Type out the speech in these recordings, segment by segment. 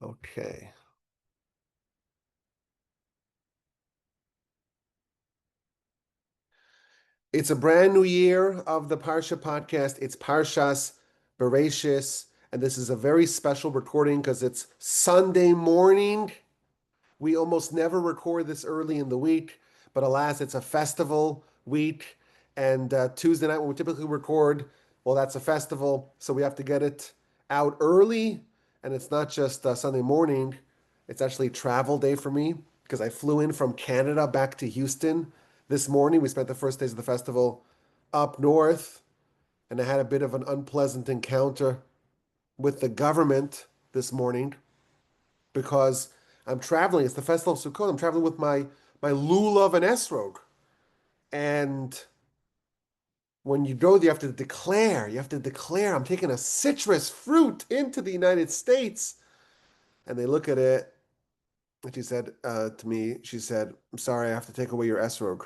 Okay. It's a brand new year of the Parsha podcast. It's Parshas Bereshis, and this is a very special recording because it's Sunday morning. We almost never record this early in the week, but alas, it's a festival week. And Tuesday night, when we typically record, well, that's a festival, so we have to get it out early. And it's not just Sunday morning, it's actually travel day for me because I flew in from Canada back to Houston this morning. We spent the first days of the festival up north, and I had a bit of an unpleasant encounter with the government this morning because I'm traveling. It's the Festival of Sukkot. I'm traveling with my lulav and esrog. And when you go there, you have to declare. You have to declare, I'm taking a citrus fruit into the United States. And they look at it, and she said to me, she said, I'm sorry, I have to take away your esrog.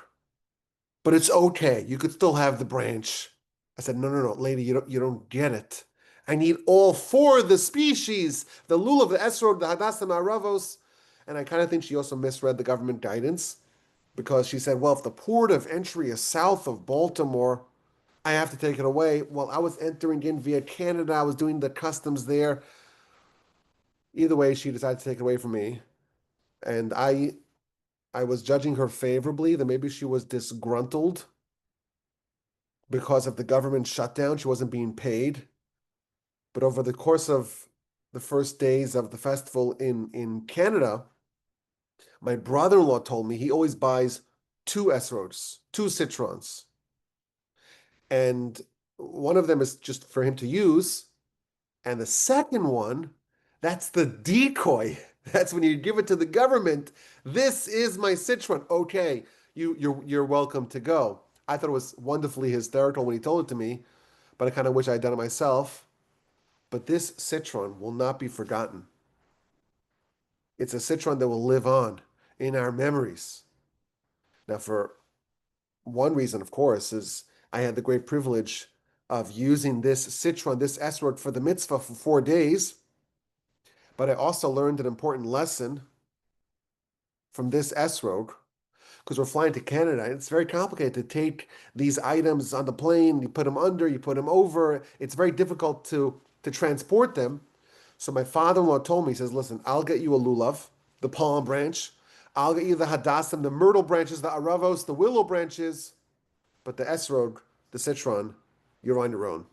But it's okay. You could still have the branch. I said, no, no, no, lady, you don't get it. I need all four of the species, the lulav, the esrog, the hadassah, aravos. And I kind of think she also misread the government guidance because she said, well, if the port of entry is south of Baltimore, I have to take it away. Well, I was entering in via Canada. I was doing the customs there. Either way, she decided to take it away from me. And I was judging her favorably that maybe she was disgruntled because of the government shutdown. She wasn't being paid. But over the course of the first days of the festival in Canada, my brother-in-law told me he always buys two esrods, two citrons. And one of them is just for him to use. And the second one, that's the decoy. That's when you give it to the government. This is my citron. Okay, you're welcome to go. I thought it was wonderfully hysterical when he told it to me, but I kind of wish I had done it myself. But this citron will not be forgotten. It's a citron that will live on in our memories. Now, for one reason, of course, is I had the great privilege of using this citron, this esrog, for the mitzvah for 4 days. But I also learned an important lesson from this esrog because we're flying to Canada. And it's very complicated to take these items on the plane. You put them under, you put them over. It's very difficult to transport them. So my father-in-law told me, he says, listen, I'll get you a lulav, the palm branch. I'll get you the hadassim, the myrtle branches, the aravos, the willow branches. But the esrog, the citron, you're on your own.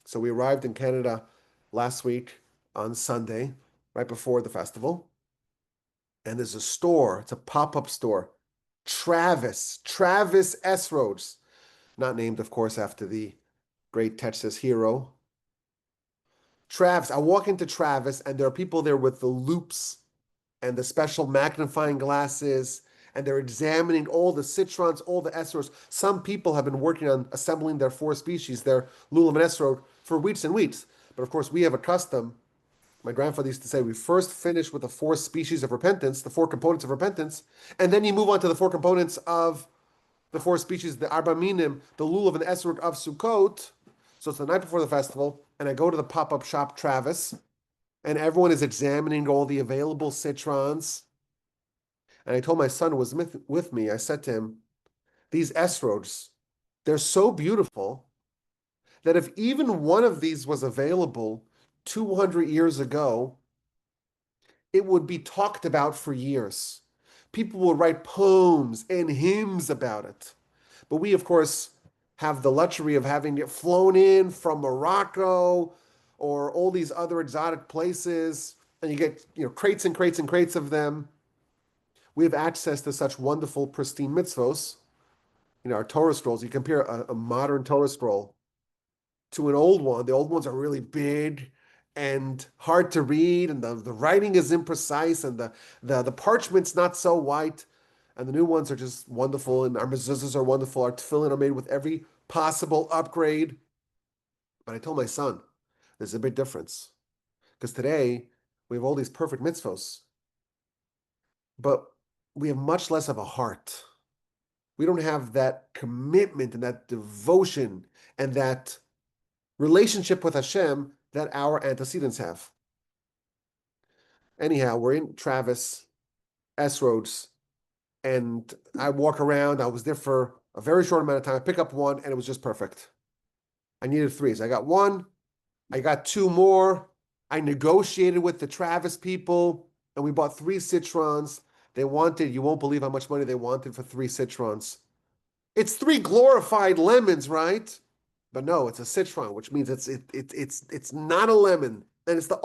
So we arrived in Canada last week on Sunday, right before the festival. And there's a store, it's a pop-up store, Travis Esroads, not named, of course, after the great Texas hero. Travis, I walk into Travis, and there are people there with the loops and the special magnifying glasses, and they're examining all the citrons, all the esrods. Some people have been working on assembling their four species, their lulav and esrog, for weeks and weeks. But of course, we have a custom. My grandfather used to say, we first finish with the four species of repentance, the four components of repentance, and then you move on to the four components of the four species, the arba minim, the lulav and the esrog of Sukkot. So it's the night before the festival, and I go to the pop-up shop Travis, and everyone is examining all the available citrons. And I told my son who was with me, I said to him, these esrogs, they're so beautiful that if even one of these was available 200 years ago, it would be talked about for years. People would write poems and hymns about it. But we, of course, have the luxury of having it flown in from Morocco or all these other exotic places, and you get crates and crates and crates of them. We have access to such wonderful, pristine mitzvos. Our Torah scrolls. You compare a modern Torah scroll to an old one. The old ones are really big and hard to read, and the writing is imprecise, and the parchment's not so white, and the new ones are just wonderful, and our mezuzahs are wonderful. Our tefillin are made with every possible upgrade. But I told my son, there's a big difference because today we have all these perfect mitzvos, but we have much less of a heart. We don't have that commitment and that devotion and that relationship with Hashem that our antecedents have. Anyhow, we're in Travis S Roads, and I walk around. I was there for a very short amount of time. I pick up one, and it was just perfect. I needed three. So I got one. I got two more. I negotiated with the Travis people, and we bought three citrons. They wanted, you won't believe how much money they wanted for three citrons. It's three glorified lemons, right? But no, it's a citron, which means it's not a lemon, and it's the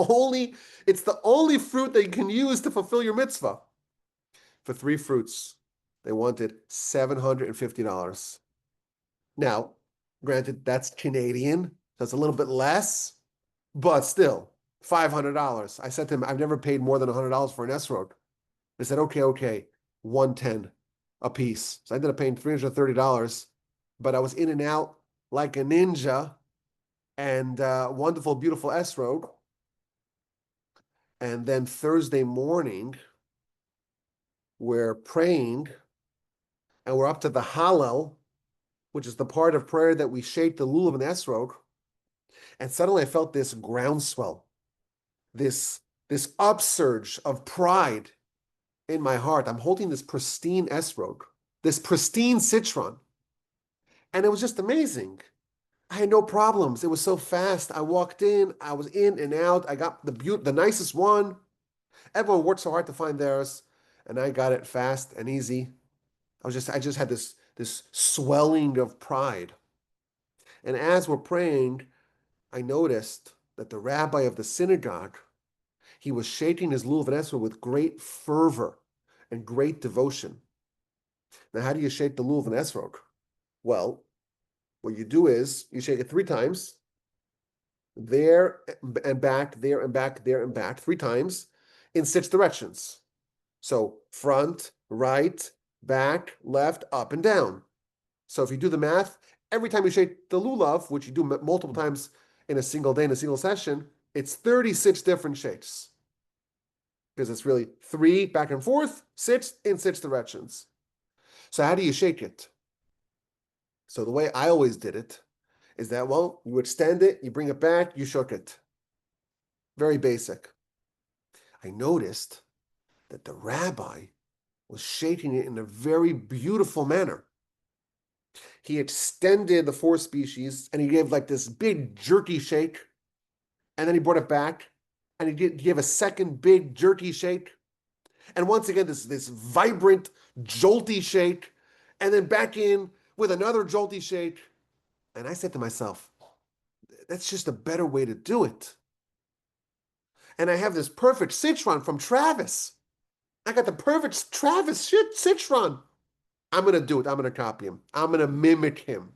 only fruit that you can use to fulfill your mitzvah. For three fruits, they wanted $750. Now, granted, that's Canadian, so it's a little bit less, but still, $500. I said to him, I've never paid more than $100 for an esrog. They said, okay, 110 a piece. So I ended up paying $330, but I was in and out like a ninja, and wonderful, beautiful esrog. And then Thursday morning, we're praying, and we're up to the Hallel, which is the part of prayer that we shake the lulav and the esrog. And suddenly I felt this groundswell, this upsurge of pride in my heart. I'm holding this pristine esrog, this pristine citron, and it was just amazing. I had no problems. It was so fast. I walked in, I was in and out. I got the nicest one. Everyone worked so hard to find theirs, and I got it fast and easy. I just had this swelling of pride. And as we're praying, I noticed that the rabbi of the synagogue, he was shaking his lulav and esrog with great fervor and great devotion. Now, how do you shake the lulav and esrog? Well, what you do is you shake it three times, there and back, there and back, there and back, three times in six directions. So front, right, back, left, up, and down. So if you do the math, every time you shake the lulav, which you do multiple times in a single day, in a single session, it's 36 different shakes. Because it's really three back and forth, six in six directions. So how do you shake it? So the way I always did it is that, well, you extend it, you bring it back, you shook it. Very basic. I noticed that the rabbi was shaking it in a very beautiful manner. He extended the four species, and he gave like this big jerky shake, and then he brought it back, and he gave a second big jerky shake, and once again this vibrant jolty shake, and then back in with another jolty shake. And I said to myself, that's just a better way to do it. And I have this perfect citron from Travis. I got the perfect Travis citron. I'm going to do it. I'm going to copy him. I'm going to mimic him.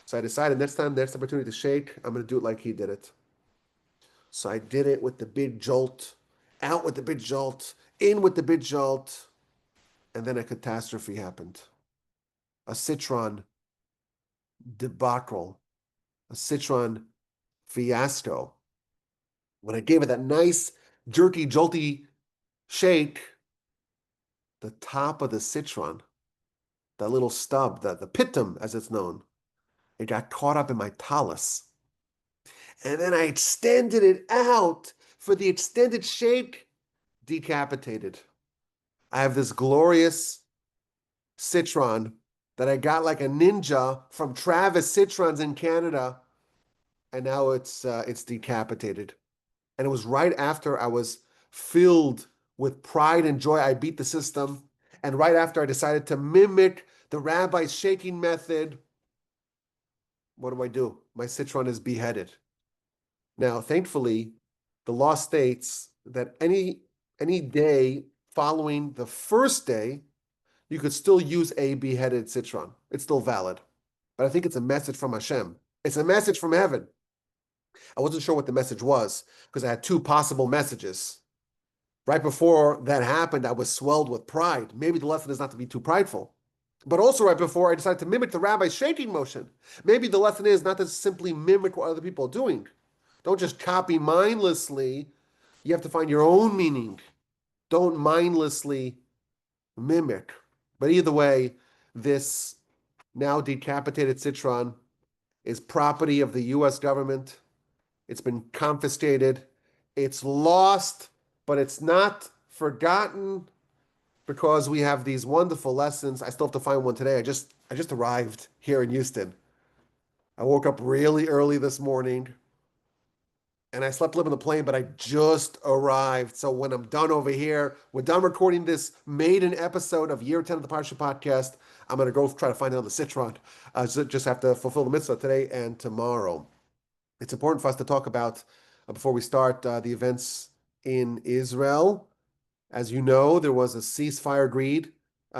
So I decided next opportunity to shake, I'm going to do it like he did it. So I did it with the big jolt, out with the big jolt, in with the big jolt, and then a catastrophe happened. A citron debacle, a citron fiasco. When I gave it that nice, jerky, jolty shake, the top of the citron, that little stub, the pitum as it's known, it got caught up in my talus. And then I extended it out for the extended shake, decapitated. I have this glorious citron that I got like a ninja from Travis Citrons in Canada, and now it's decapitated. And it was right after I was filled with pride and joy. I beat the system, and right after I decided to mimic the rabbi's shaking method, what do? My citron is beheaded. Now, thankfully, the law states that any day following the first day, you could still use a beheaded citron. It's still valid. But I think it's a message from Hashem. It's a message from heaven. I wasn't sure what the message was because I had two possible messages. Right before that happened, I was swelled with pride. Maybe the lesson is not to be too prideful. But also right before, I decided to mimic the rabbi's shaking motion. Maybe the lesson is not to simply mimic what other people are doing. Don't just copy mindlessly. You have to find your own meaning. Don't mindlessly mimic. But either way, this now decapitated citron is property of the U.S. government. It's been confiscated. It's lost but it's not forgotten because we have these wonderful lessons. I still have to find one today. I just arrived here in Houston. I woke up really early this morning and I slept a little in the plane, but I just arrived. So when I'm done over here, we're done recording this maiden episode of year 10 of the Parsha podcast. I'm going to go try to find another citron. So just have to fulfill the mitzvah today and tomorrow. It's important for us to talk about, before we start, the events in Israel. As you know, there was a ceasefire agreed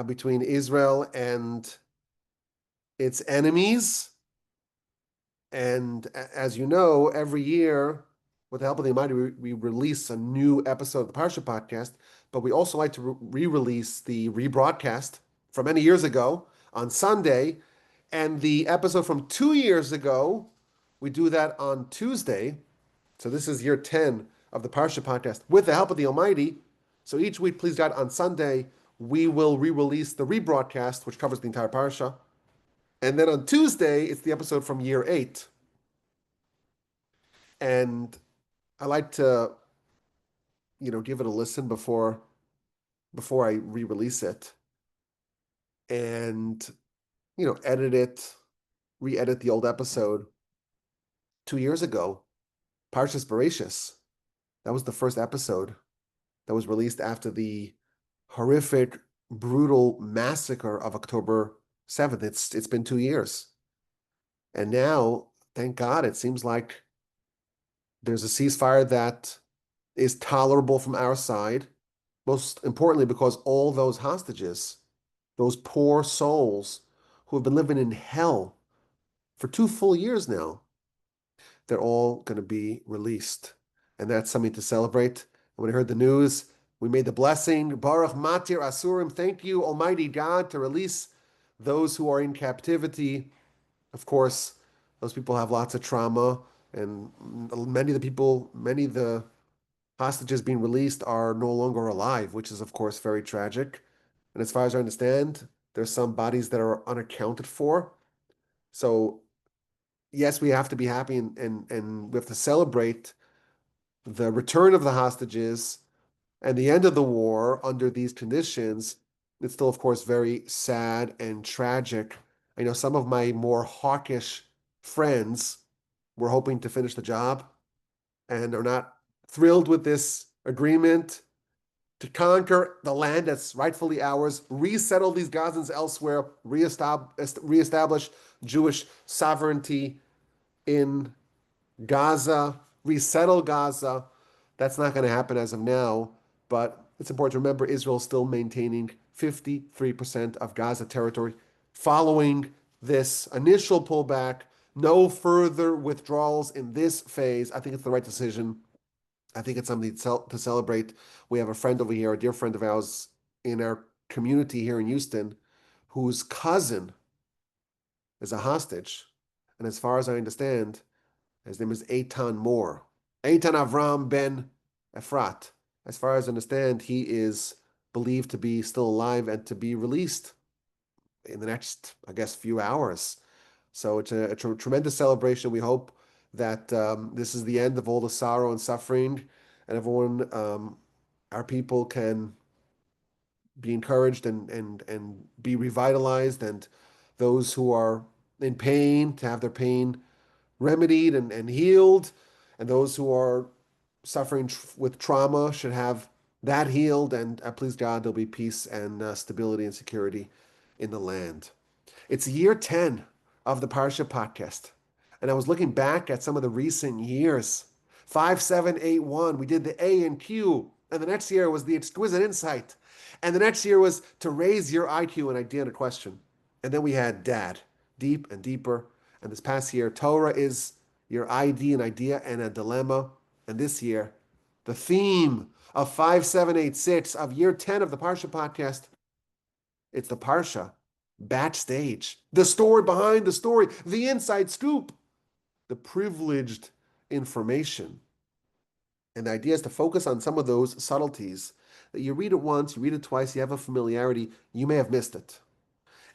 between Israel and its enemies. And as you know, every year, with the help of the Almighty, we release a new episode of the Parsha podcast, but we also like to re-release the rebroadcast from many years ago on Sunday, and the episode from 2 years ago, we do that on Tuesday. So this is year 10 of the Parsha podcast with the help of the Almighty. So each week, please God, on Sunday, we will re-release the rebroadcast, which covers the entire Parsha. And then on Tuesday, it's the episode from year 8. And I like to, give it a listen before I re-release it and, edit it, re-edit the old episode. 2 years ago, Parshas Bereshis, that was the first episode that was released after the horrific, brutal massacre of October 7th. It's been 2 years. And now, thank God, it seems like there's a ceasefire that is tolerable from our side, most importantly, because all those hostages, those poor souls who have been living in hell for 2 full years now, they're all going to be released. And that's something to celebrate. And when I heard the news, we made the blessing, Baruch Matir Asurim, thank you, Almighty God, to release those who are in captivity. Of course, those people have lots of trauma, and many of the hostages being released are no longer alive, which is, of course, very tragic. And as far as I understand, there's some bodies that are unaccounted for. So, yes, we have to be happy and we have to celebrate the return of the hostages and the end of the war under these conditions. It's still, of course, very sad and tragic. I know some of my more hawkish friends were hoping to finish the job and are not thrilled with this agreement to conquer the land that's rightfully ours, resettle these Gazans elsewhere, reestablish Jewish sovereignty in Gaza, resettle Gaza. That's not going to happen as of now, but it's important to remember Israel is still maintaining 53% of Gaza territory following this initial pullback. No further withdrawals in this phase. I think it's the right decision. I think it's something to celebrate. We have a friend over here, a dear friend of ours in our community here in Houston, whose cousin is a hostage. And as far as I understand, his name is Eitan Moore. Eitan Avram ben Efrat. As far as I understand, he is believed to be still alive and to be released in the next, I guess, few hours. So it's a tremendous celebration. We hope that this is the end of all the sorrow and suffering, and everyone, our people, can be encouraged and be revitalized, and those who are in pain to have their pain remedied and healed, and those who are suffering with trauma should have that healed, and please God, there'll be peace and stability and security in the land. It's year 10 of the Parsha podcast, and I was looking back at some of the recent years. 5, 7, 8, 1, we did the A and Q, and the next year was the exquisite insight, and the next year was to raise your IQ and idea and a question. And then we had Dad, deep and deeper. And this past year, Torah is your ID, an idea, and a dilemma. And this year, the theme of 5786 of year 10 of the Parsha podcast, it's the Parsha backstage, the story behind the story, the inside scoop, the privileged information. And the idea is to focus on some of those subtleties that you read it once, you read it twice, you have a familiarity, you may have missed it.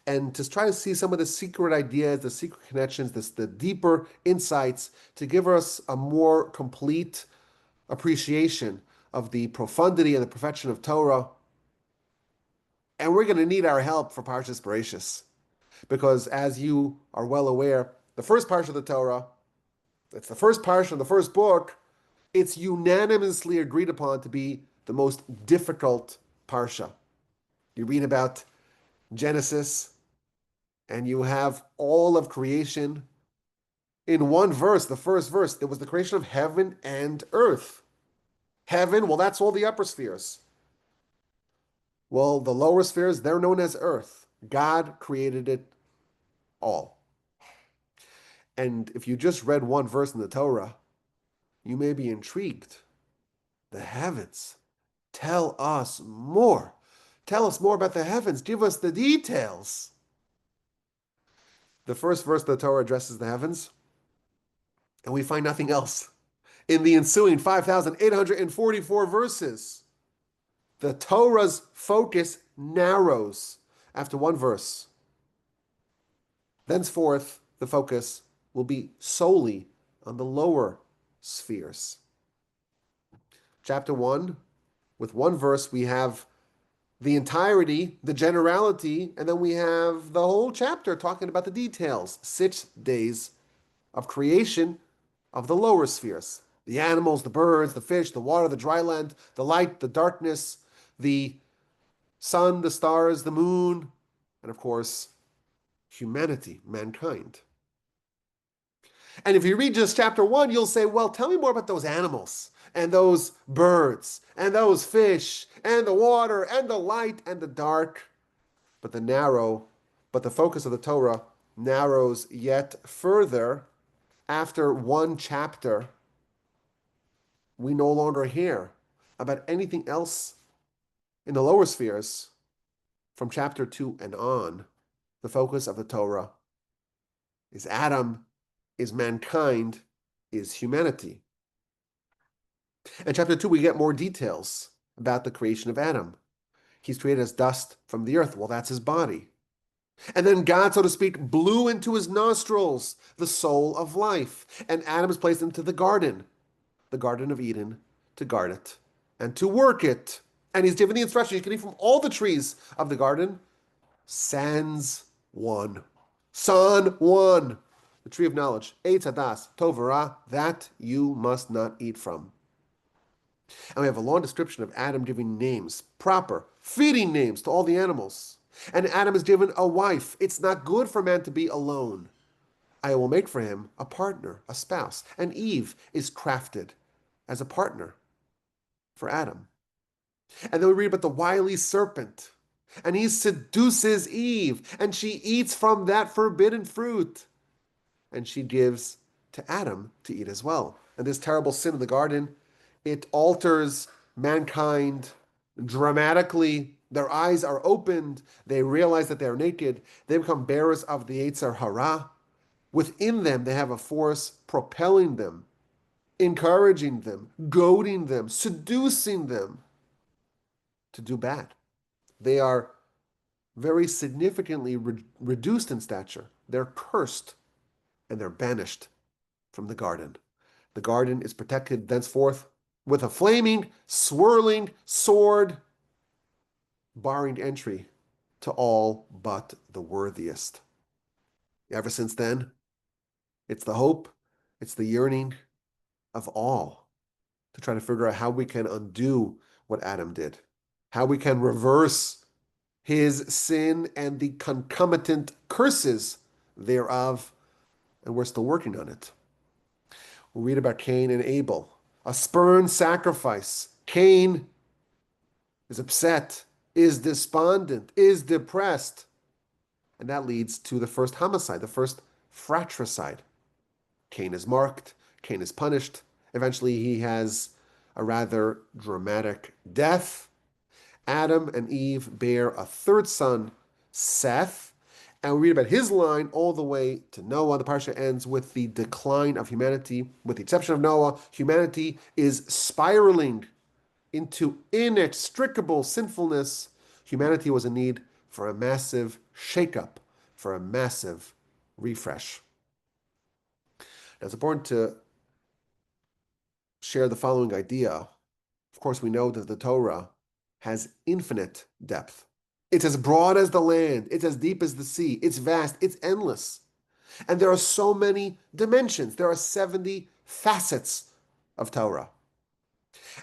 And to try to see some of the secret ideas, the secret connections, the deeper insights to give us a more complete appreciation of the profundity and the perfection of Torah. And we're going to need our help for Parshas Bereshis. Because as you are well aware, the first parsha of the Torah, it's the first parsha of the first book, it's unanimously agreed upon to be the most difficult parsha. You read about Genesis, and you have all of creation in one verse, the first verse. There was the creation of heaven and earth. Heaven, well, that's all the upper spheres. Well, the lower spheres, they're known as earth. God created it all. And if you just read one verse in the Torah, you may be intrigued. The heavens, tell us more. Tell us more about the heavens. Give us the details. The first verse of the Torah addresses the heavens, and we find nothing else. In the ensuing 5,844 verses, the Torah's focus narrows after one verse. Thenceforth, the focus will be solely on the lower spheres. Chapter 1, with one verse, we have the entirety, the generality, and then we have the whole chapter talking about the details. 6 days of creation of the lower spheres. The animals, the birds, the fish, the water, the dry land, the light, the darkness, the sun, the stars, the moon, and of course, humanity, mankind. And if you read just chapter 1, you'll say, well, tell me more about those animals and those birds and those fish and the water and the light and the dark. But the focus of the Torah narrows yet further. After one chapter, we no longer hear about anything else in the lower spheres. From chapter 2 and on, the focus of the Torah is Adam, is mankind, is humanity. In chapter 2, we get more details about the creation of Adam. He's created as dust from the earth. Well, that's his body. And then God, so to speak, blew into his nostrils the soul of life. And Adam is placed into the Garden of Eden, to guard it and to work it. And he's given the instruction, you can eat from all the trees of the garden, sans one. Son one. The tree of knowledge, Eitz Hadas, Tov Ra, that you must not eat from. And we have a long description of Adam giving names, proper, fitting names to all the animals. And Adam is given a wife. It's not good for man to be alone. I will make for him a partner, a spouse. And Eve is crafted as a partner for Adam. And then we read about the wily serpent. And he seduces Eve. And she eats from that forbidden fruit. And she gives to Adam to eat as well. And this terrible sin in the garden, it alters mankind dramatically. Their eyes are opened. They realize that they are naked. They become bearers of the Yetzer Hara. Within them, they have a force propelling them, encouraging them, goading them, seducing them to do bad. They are very significantly reduced in stature. They're cursed and they're banished from the garden. The garden is protected thenceforth with a flaming, swirling sword, barring entry to all but the worthiest. Ever since then, it's the hope, it's the yearning of all to try to figure out how we can undo what Adam did, how we can reverse his sin and the concomitant curses thereof, and we're still working on it. We read about Cain and Abel, a spurned sacrifice. Cain is upset, is despondent, is depressed, and that leads to the first homicide, the first fratricide. Cain is marked, Cain is punished. Eventually, he has a rather dramatic death. Adam and Eve bear a third son, Seth, and we read about his line all the way to Noah. The parsha ends with the decline of humanity. With the exception of Noah, humanity is spiraling into inextricable sinfulness. Humanity was in need for a massive shakeup, for a massive refresh. Now, it's important to share the following idea Of course, we know that the Torah has infinite depth. It's as broad as the land, it's as deep as the sea, it's vast, it's endless. And there are so many dimensions. There are 70 facets of Torah.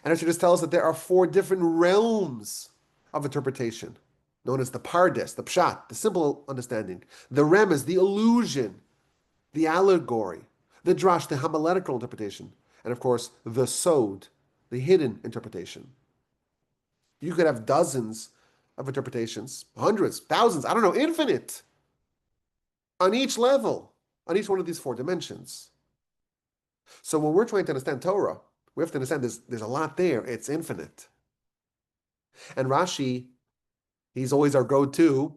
And Rashi just tells us that there are 4 different realms of interpretation, known as the Pardes, the Pshat, the simple understanding, the Remez, the illusion, the allegory, the Drash, the homiletical interpretation, and of course, the Sod, the hidden interpretation. You could have dozens of interpretations, hundreds, thousands, I don't know, infinite, on each level, on each one of these 4 dimensions. So when we're trying to understand Torah, we have to understand there's a lot there. It's infinite. And Rashi, he's always our go-to,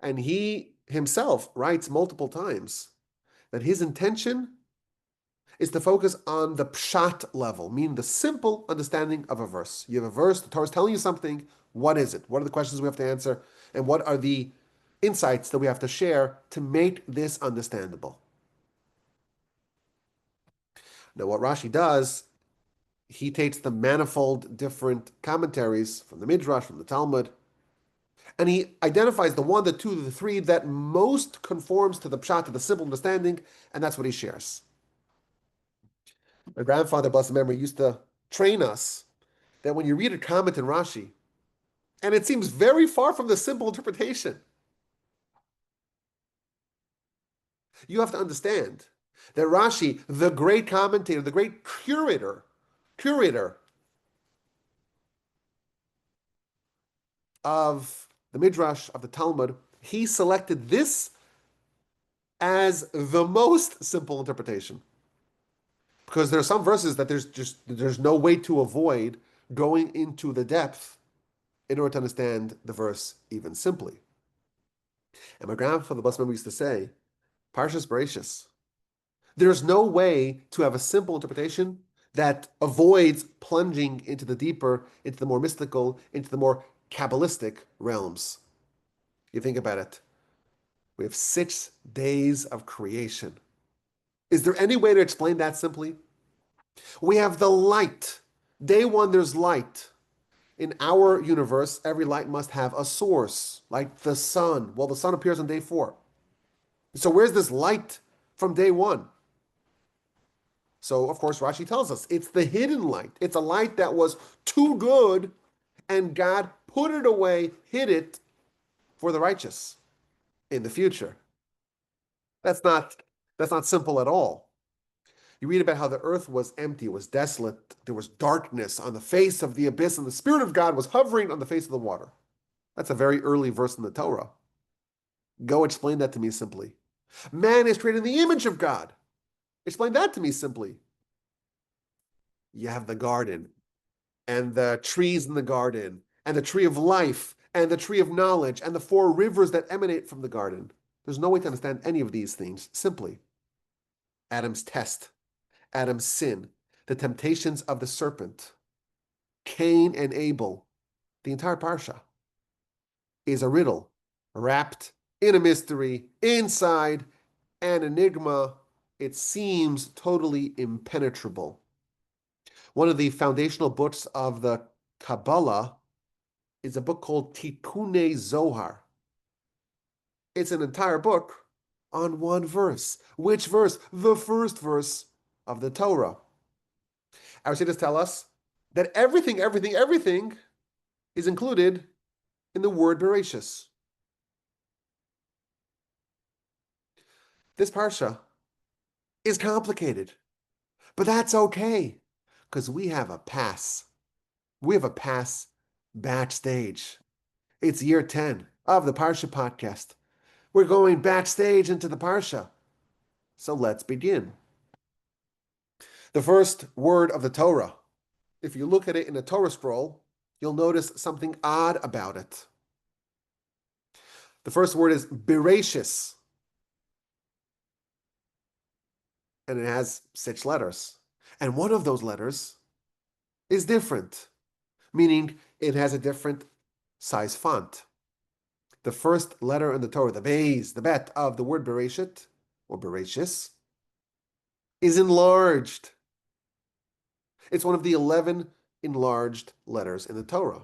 and he himself writes multiple times that his intention is to focus on the pshat level, meaning the simple understanding of a verse. You have a verse, the Torah is telling you something. What is it? What are the questions we have to answer? And what are the insights that we have to share to make this understandable? Now, what Rashi does, he takes the manifold different commentaries from the Midrash, from the Talmud, and he identifies the 1, the 2, the 3 that most conforms to the pshat, to the simple understanding, and that's what he shares. My grandfather, blessed memory, used to train us that when you read a comment in Rashi, and it seems very far from the simple interpretation, you have to understand that Rashi, the great commentator, the great curator of the Midrash, of the Talmud, he selected this as the most simple interpretation. Because there are some verses that there's no way to avoid going into the depth in order to understand the verse even simply. And my grandfather, blessed memory, used to say, Parshas Bereishis, there's no way to have a simple interpretation that avoids plunging into the deeper, into the more mystical, into the more Kabbalistic realms. You think about it. We have 6 days of creation. Is there any way to explain that simply? We have the light. Day 1, there's light. In our universe, every light must have a source, like the sun. Well, the sun appears on day 4. So where's this light from day 1? So, of course, Rashi tells us it's the hidden light. It's a light that was too good, and God put it away, hid it for the righteous in the future. That's not simple at all. You read about how the earth was empty, it was desolate, there was darkness on the face of the abyss, and the Spirit of God was hovering on the face of the water. That's a very early verse in the Torah. Go explain that to me simply. Man is created in the image of God. Explain that to me simply. You have the garden, and the trees in the garden, and the tree of life, and the tree of knowledge, and the 4 rivers that emanate from the garden. There's no way to understand any of these things simply. Adam's test, Adam's sin, the temptations of the serpent, Cain and Abel, the entire parsha is a riddle wrapped in a mystery, inside an enigma. It seems totally impenetrable. One of the foundational books of the Kabbalah is a book called Tikkunei Zohar. It's an entire book on 1 verse. Which verse? The first verse of the Torah. Our sages tell us that everything is included in the word Bereishis. This parsha is complicated, but that's okay, because we have a pass. We have a pass backstage. It's year 10 of the Parsha podcast. We're going backstage into the parsha. So let's begin. The first word of the Torah, if you look at it in a Torah scroll, you'll notice something odd about it. The first word is Bereishis, and it has 6 letters. And one of those letters is different, meaning it has a different size font. The first letter in the Torah, the Beis, the Bet of the word Bereshit, or Bereishis, is enlarged. It's one of the 11 enlarged letters in the Torah.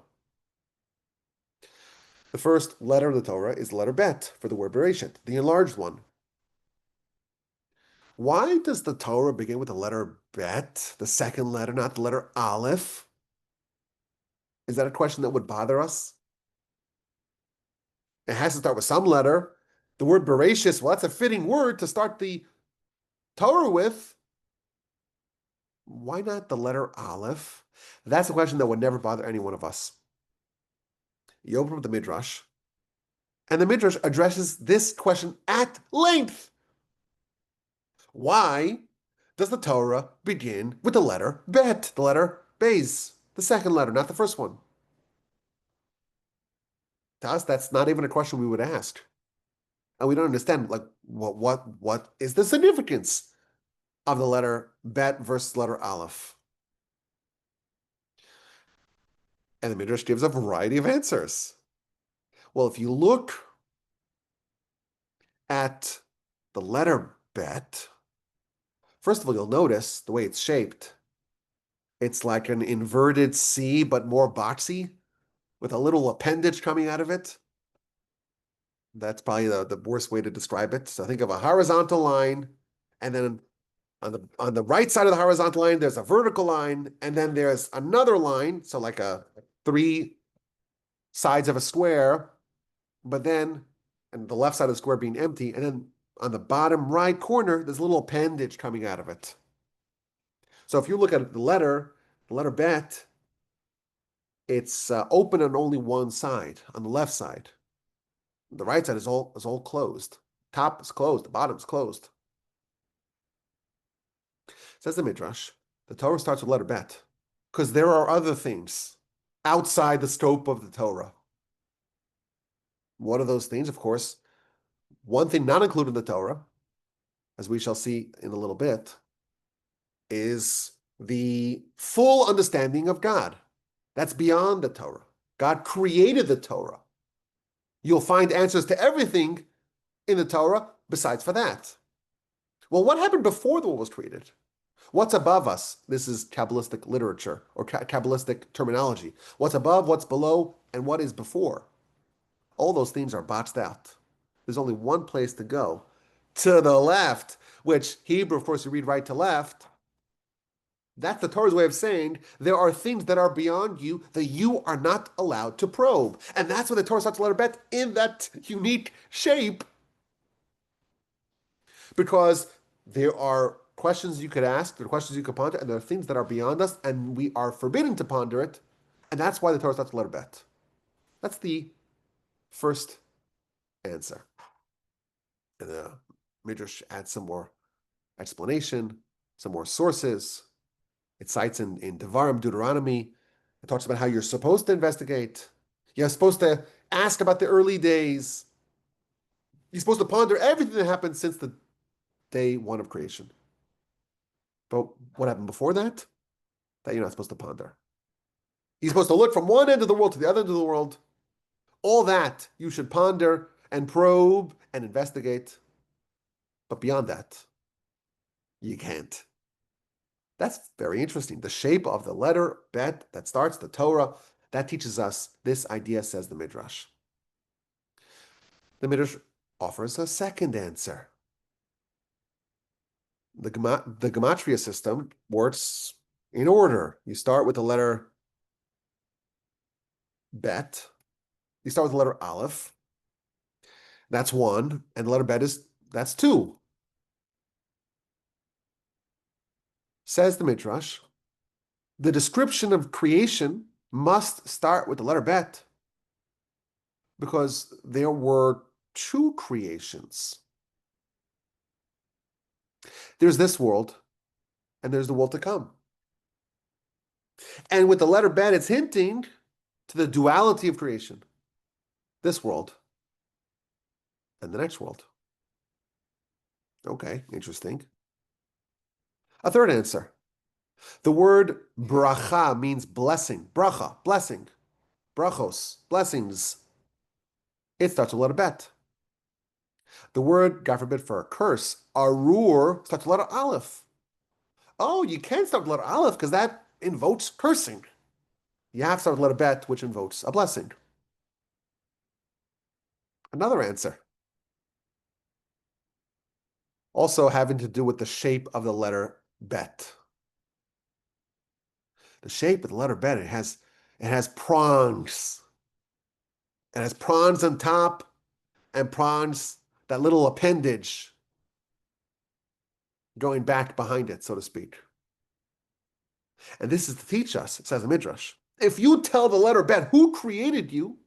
The first letter of the Torah is the letter Bet for the word Bereshit, the enlarged one. Why does the Torah begin with the letter Bet, the second letter, not the letter Aleph? Is that a question that would bother us? It has to start with some letter. The word Bereshit, well, that's a fitting word to start the Torah with. Why not the letter Aleph? That's a question that would never bother any one of us. You open up the Midrash, and the Midrash addresses this question at length. Why does the Torah begin with the letter Bet, the letter Beis, the second letter, not the first one? To us, that's not even a question we would ask. And we don't understand, like, what is the significance of the letter Bet versus letter Aleph? And the Midrash gives a variety of answers. Well, if you look at the letter Bet, first of all, you'll notice the way it's shaped. It's like an inverted C, but more boxy, with a little appendage coming out of it. That's probably the worst way to describe it. So think of a horizontal line, and then on the right side of the horizontal line, there's a vertical line, and then there's another line, so like a 3 sides of a square, but then, and the left side of the square being empty, and then on the bottom right corner, there's a little appendage coming out of it. So if you look at the letter Bet, it's open on only one side, on the left side. The right side is all closed. Top is closed, the bottom is closed. Says the Midrash, the Torah starts with letter Bet, because there are other things outside the scope of the Torah. What are those things? Of course, one thing not included in the Torah, as we shall see in a little bit, is the full understanding of God. That's beyond the Torah. God created the Torah. You'll find answers to everything in the Torah besides for that. Well, what happened before the world was created? What's above us? This is Kabbalistic literature or Kabbalistic terminology. What's above, what's below, and what is before? All those things are boxed out. There's only one place to go, to the left, which Hebrew, of course, you read right to left. That's the Torah's way of saying there are things that are beyond you that you are not allowed to probe. And that's when the Torah starts to letter Bet in that unique shape. Because there are questions you could ask, there are questions you could ponder, and there are things that are beyond us, and we are forbidden to ponder it. And that's why the Torah starts to letter Bet. That's the first answer. And the Midrash adds some more explanation, some more sources. It cites in Devarim, Deuteronomy. It talks about how you're supposed to investigate. You're supposed to ask about the early days. You're supposed to ponder everything that happened since the day one of creation. But what happened before that? That you're not supposed to ponder. You're supposed to look from one end of the world to the other end of the world. All that you should ponder and probe and investigate. But beyond that, you can't. That's very interesting. The shape of the letter Bet that starts the Torah, that teaches us this idea, says the Midrash. The Midrash offers a second answer. The Gematria system works in order. You start with the letter Bet. You start with the letter Aleph. That's 1. And the letter Bet that's 2. Says the Midrash, the description of creation must start with the letter Bet because there were 2 creations. There's this world, and there's the world to come. And with the letter Bet, it's hinting to the duality of creation. This world and the next world. Okay, interesting. A third answer. The word bracha means blessing. Bracha, blessing. Brachos, blessings. It starts with the letter Bet. The word, God forbid, for a curse, arur, starts with the letter Aleph. Oh, you can't start with the letter Aleph because that invokes cursing. You have to start with the letter bet, which invokes a blessing. Another answer, also having to do with the shape of the letter bet. The shape of the letter bet, it has prongs. It has prongs on top and prongs, that little appendage going back behind it, so to speak. And this is to teach us, says the Midrash, if you tell the letter bet who created you,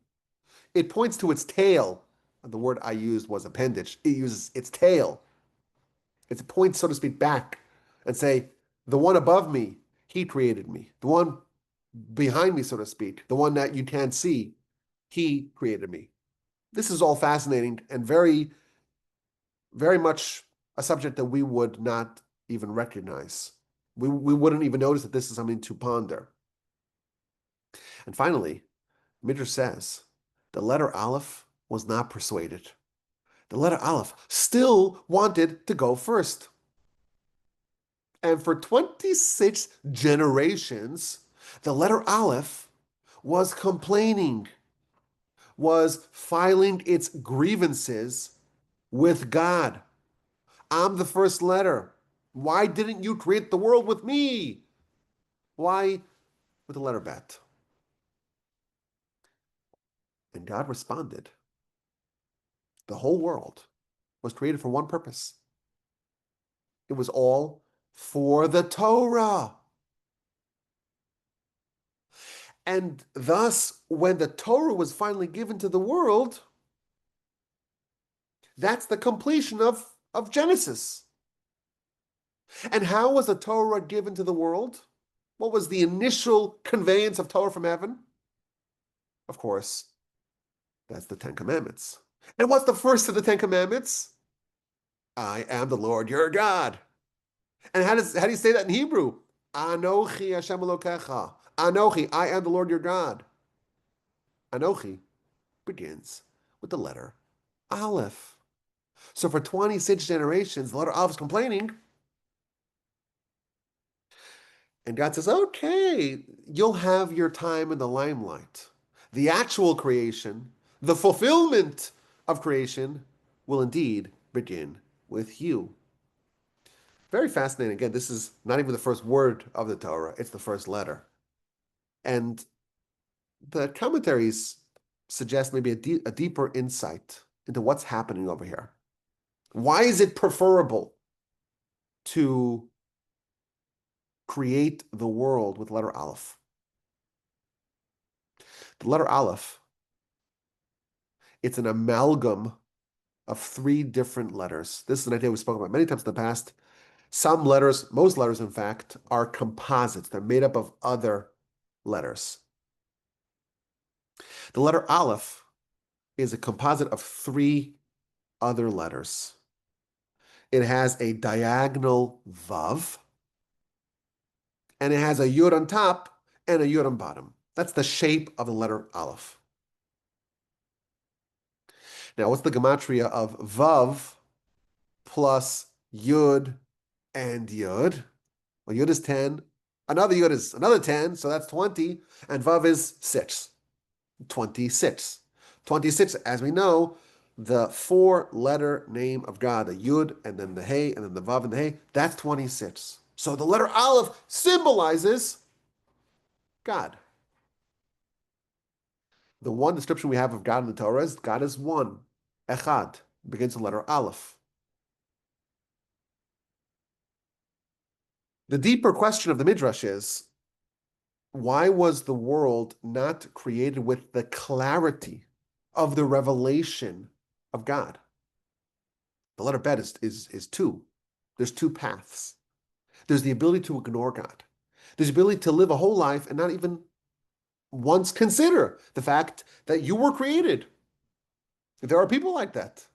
it points to its tail. The word I used was appendage. It uses its tail. It points, so to speak, back and say, the one above me, he created me. The one behind me, so to speak, the one that you can't see, he created me. This is all fascinating and very, very much a subject that we would not even recognize. We wouldn't even notice that this is something to ponder. And finally, Midrash says the letter Aleph was not persuaded. The letter Aleph still wanted to go first. And for 26 generations, the letter Aleph was complaining, was filing its grievances with God. I'm the first letter. Why didn't you create the world with me? Why with the letter bet? And God responded, the whole world was created for one purpose. It was all for the Torah. And thus, when the Torah was finally given to the world, that's the completion of Genesis. And how was the Torah given to the world? What was the initial conveyance of Torah from heaven? Of course, that's the Ten Commandments. And what's the first of the Ten Commandments? I am the Lord your God. And how do you say that in Hebrew? Anochi Hashem Elokecha. Anochi, I am the Lord your God. Anochi begins with the letter Aleph. So for 26 generations, the letter Aleph is complaining. And God says, okay, you'll have your time in the limelight. The actual creation, the fulfillment of creation will indeed begin with you. Very fascinating. Again, this is not even the first word of the Torah, it's the first letter. And the commentaries suggest maybe a deeper insight into what's happening over here. Why is it preferable to create the world with letter Aleph? The letter Aleph, it's an amalgam of three different letters. This is an idea we've spoken about many times in the past. Some letters, most letters, in fact, are composites. They're made up of other letters. The letter Aleph is a composite of three other letters. It has a diagonal Vav, and it has a Yud on top and a Yud on bottom. That's the shape of the letter Aleph. Now, what's the gematria of Vav plus Yud and Yud? Well, Yud is 10. Another Yud is another 10, so that's 20. And Vav is 6. 26. 26, as we know, the four-letter name of God, the Yud, and then the Hey, and then the Vav and the Hey, that's 26. So the letter Aleph symbolizes God. The one description we have of God in the Torah is God is one. Echad begins with the letter Aleph. The deeper question of the Midrash is, why was the world not created with the clarity of the revelation of God? The letter bet is two. There's two paths. There's the ability to ignore God. There's the ability to live a whole life and not even once consider the fact that you were created. There are people like that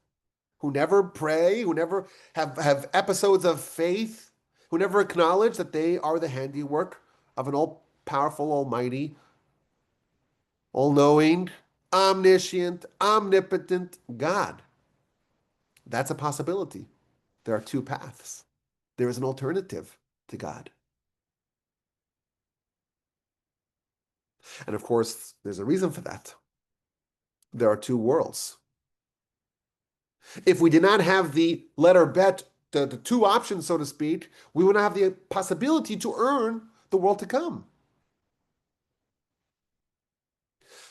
who never pray, who never have episodes of faith, who never acknowledge that they are the handiwork of an all-powerful, almighty, all-knowing, omniscient, omnipotent God. That's a possibility. There are two paths. There is an alternative to God. And of course, there's a reason for that. There are two worlds. If we did not have the letter bet, the two options, so to speak, we would not have the possibility to earn the world to come.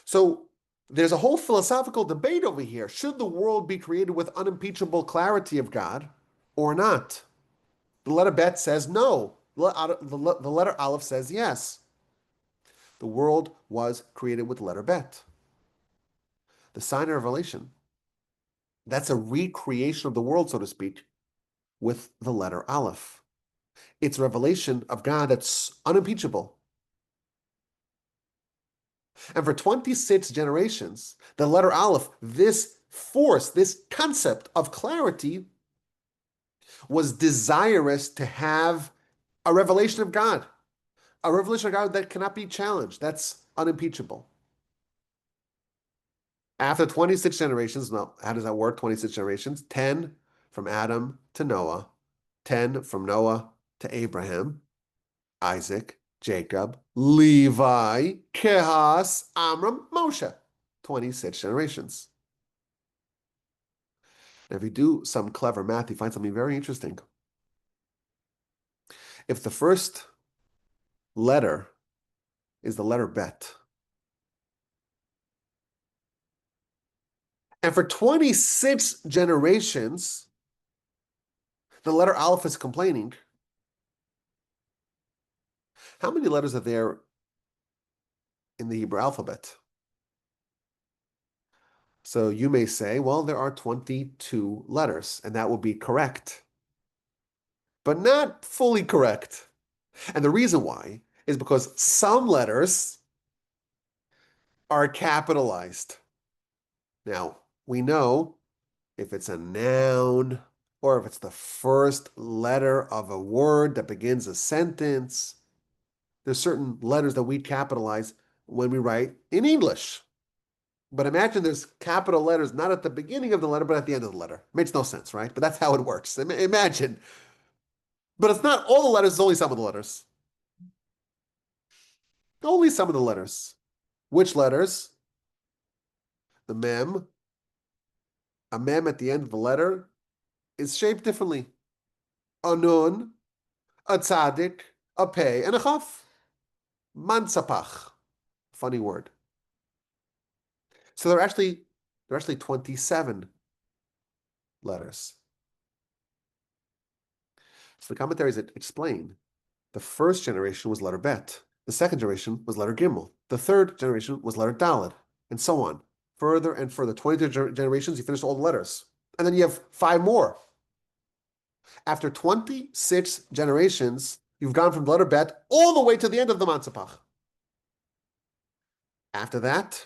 So there's a whole philosophical debate over here. Should the world be created with unimpeachable clarity of God or not? The letter bet says no. The letter Aleph says yes. The world was created with the letter bet. The sign of revelation, that's a recreation of the world, so to speak, with the letter Aleph. It's revelation of God that's unimpeachable. And for 26 generations, the letter Aleph, this force, this concept of clarity, was desirous to have a revelation of God, a revelation of God that cannot be challenged. That's unimpeachable. After 26 generations, no, how does that work? 26 generations, 10 from Adam to Noah, 10 from Noah to Abraham, Isaac, Jacob, Levi, Kehas, Amram, Moshe. 26 generations. And if you do some clever math, you find something very interesting. If the first letter is the letter bet, and for 26 generations, the letter Aleph is complaining, how many letters are there in the Hebrew alphabet? So you may say, well, there are 22 letters, and that would be correct, but not fully correct. And the reason why is because some letters are capitalized. Now, we know if it's a noun or if it's the first letter of a word that begins a sentence, there's certain letters that we capitalize when we write in English. But imagine there's capital letters not at the beginning of the letter, but at the end of the letter. Makes no sense, right? But that's how it works. Imagine. But it's not all the letters, it's only some of the letters. Only some of the letters. Which letters? The mem. A mem at the end of the letter is shaped differently. A nun, a tzaddik, a pei, and a chaf. Mansapach. Funny word. So there are actually 27 letters. So the commentaries explain the first generation was letter bet. The second generation was letter gimel. The third generation was letter daled, and so on. Further and further. 22 generations, you finish all the letters. And then you have 5 more. After 26 generations, you've gone from the letter bet all the way to the end of the Mansapach. After that,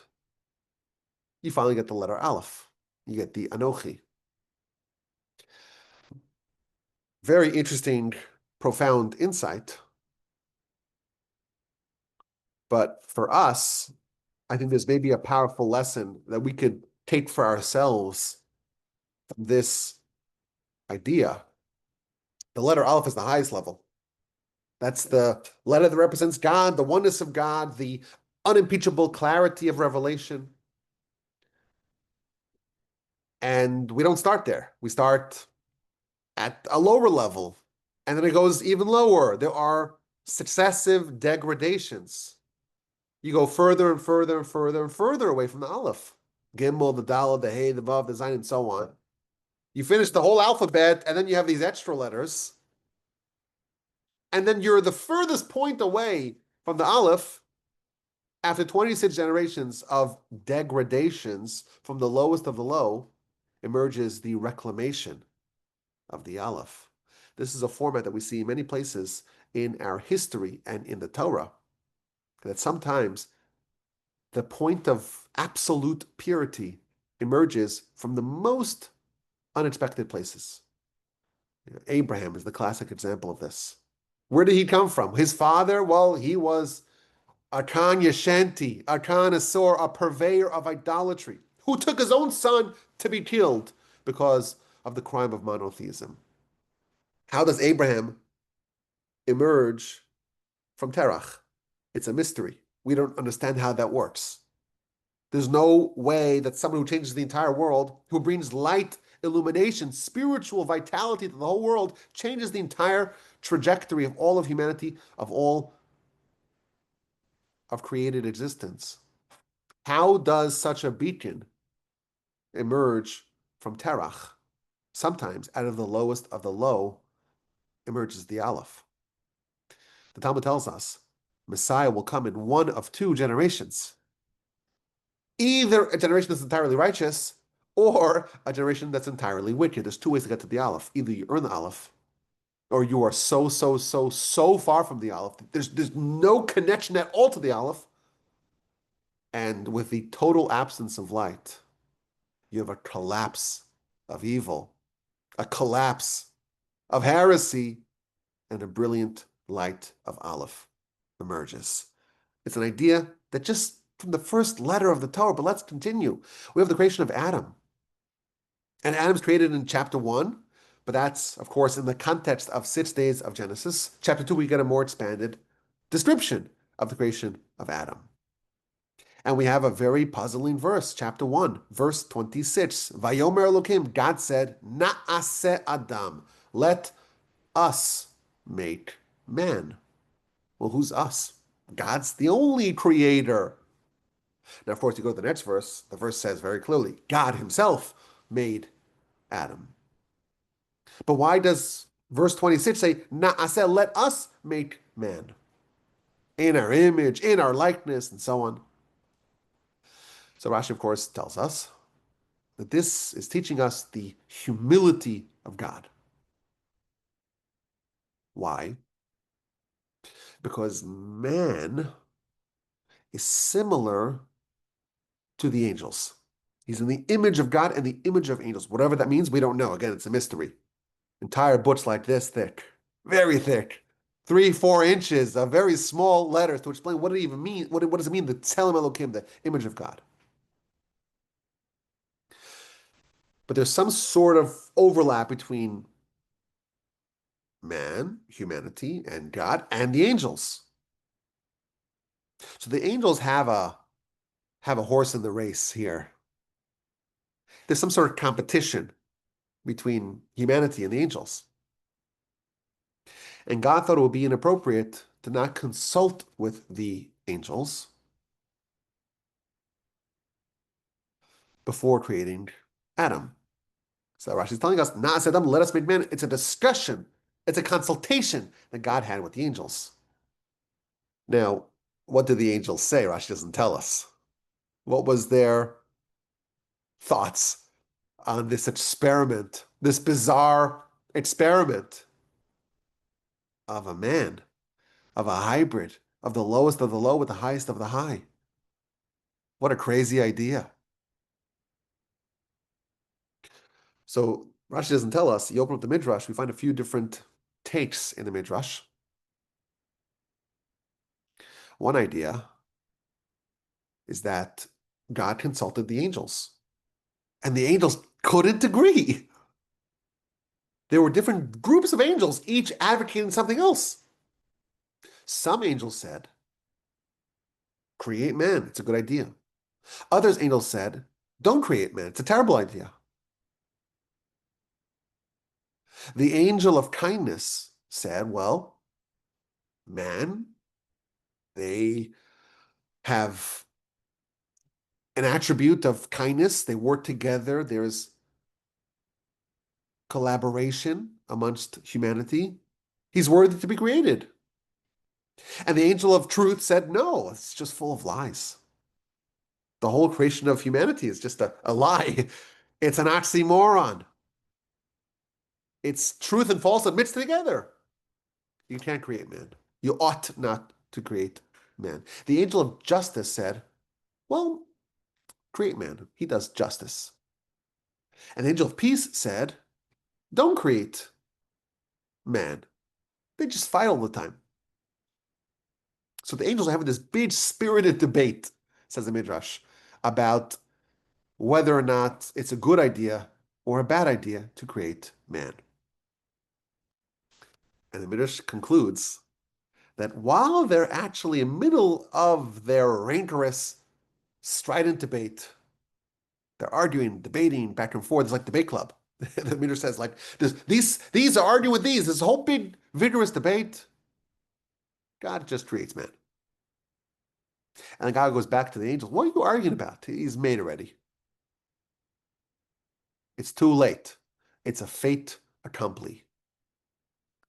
you finally get the letter Aleph. You get the Anochi. Very interesting, profound insight. But for us, I think there's maybe a powerful lesson that we could take for ourselves from this idea. The letter Aleph is the highest level. That's the letter that represents God, the oneness of God, the unimpeachable clarity of revelation. And we don't start there. We start at a lower level, and then it goes even lower. There are successive degradations. You go further and further and further and further away from the Aleph. Gimel, the Daled, the Hey, the Vav, the Zayin, and so on. You finish the whole alphabet, and then you have these extra letters. And then you're the furthest point away from the Aleph. After 26 generations of degradations from the lowest of the low, emerges the reclamation of the Aleph. This is a format that we see in many places in our history and in the Torah, that sometimes the point of absolute purity emerges from the most unexpected places. Abraham is the classic example of this. Where did he come from? His father, well, he was Akan Yashanti, Akan Asor, a purveyor of idolatry, who took his own son to be killed because of the crime of monotheism. How does Abraham emerge from Terach? It's a mystery. We don't understand how that works. There's no way that someone who changes the entire world, who brings light, illumination, spiritual vitality to the whole world, changes the entire trajectory of all of humanity, of all of created existence. How does such a beacon emerge from Terach? Sometimes out of the lowest of the low emerges the Aleph. The Talmud tells us Messiah will come in one of two generations. Either a generation that's entirely righteous or a generation that's entirely wicked. There's two ways to get to the Aleph. Either you earn the Aleph or you are so far from the Aleph. There's no connection at all to the Aleph. And with the total absence of light, you have a collapse of evil, a collapse of heresy, and a brilliant light of Aleph emerges. It's an idea that just from the first letter of the Torah, but let's continue. We have the creation of Adam. And Adam's created in chapter 1, but that's, of course, in the context of 6 days of Genesis. Chapter 2, we get a more expanded description of the creation of Adam. And we have a very puzzling verse, chapter 1, verse 26. Vayomer Elokim, God said, Na'aseh Adam, let us make man. Well, who's us? God's the only creator. Now, of course, you go to the next verse. The verse says very clearly, God himself made Adam. But why does verse 26 say, Na'aseh, let us make man? In our image, in our likeness, and so on. So Rashi, of course, tells us that this is teaching us the humility of God. Why? Because man is similar to the angels. He's in the image of God and the image of angels. Whatever that means, we don't know. Again, it's a mystery. Entire books like this thick, very thick, 3-4 inches of very small letters to explain what it even means. What does it mean, the Tselem Elokim, the image of God? But there's some sort of overlap between man, humanity, and God, and the angels. So the angels have a horse in the race here. There's some sort of competition between humanity and the angels. And God thought it would be inappropriate to not consult with the angels before creating Adam. So Rashi is telling us, Na'aseh Adam, let us make man. It's a discussion, it's a consultation that God had with the angels. Now, what did the angels say? Rashi doesn't tell us. What was their thoughts on this experiment, this bizarre experiment of a man, of a hybrid, of the lowest of the low with the highest of the high? What a crazy idea. So Rashi doesn't tell us. You open up the Midrash, we find a few different takes in the Midrash. One idea is that God consulted the angels, and the angels couldn't agree. There were different groups of angels, each advocating something else. Some angels said, create man, it's a good idea. Others angels said, don't create man, it's a terrible idea. The angel of kindness said, well, man, they have an attribute of kindness. They work together. There's collaboration amongst humanity. He's worthy to be created. And the angel of truth said, no, it's just full of lies. The whole creation of humanity is just a lie. It's an oxymoron. It's truth and falsehood mixed together. You can't create man. You ought not to create man. The angel of justice said, well, create man. He does justice. And the angel of peace said, don't create man. They just fight all the time. So the angels are having this big spirited debate, says the Midrash, about whether or not it's a good idea or a bad idea to create man. And the Midrash concludes that while they're actually in the middle of their rancorous, strident debate, they're arguing, debating back and forth. It's like debate club. The Midrash says, like, these are arguing with these. This whole big, vigorous debate. God just creates man. And the guy goes back to the angels. What are you arguing about? He's made already. It's too late. It's a fait accompli.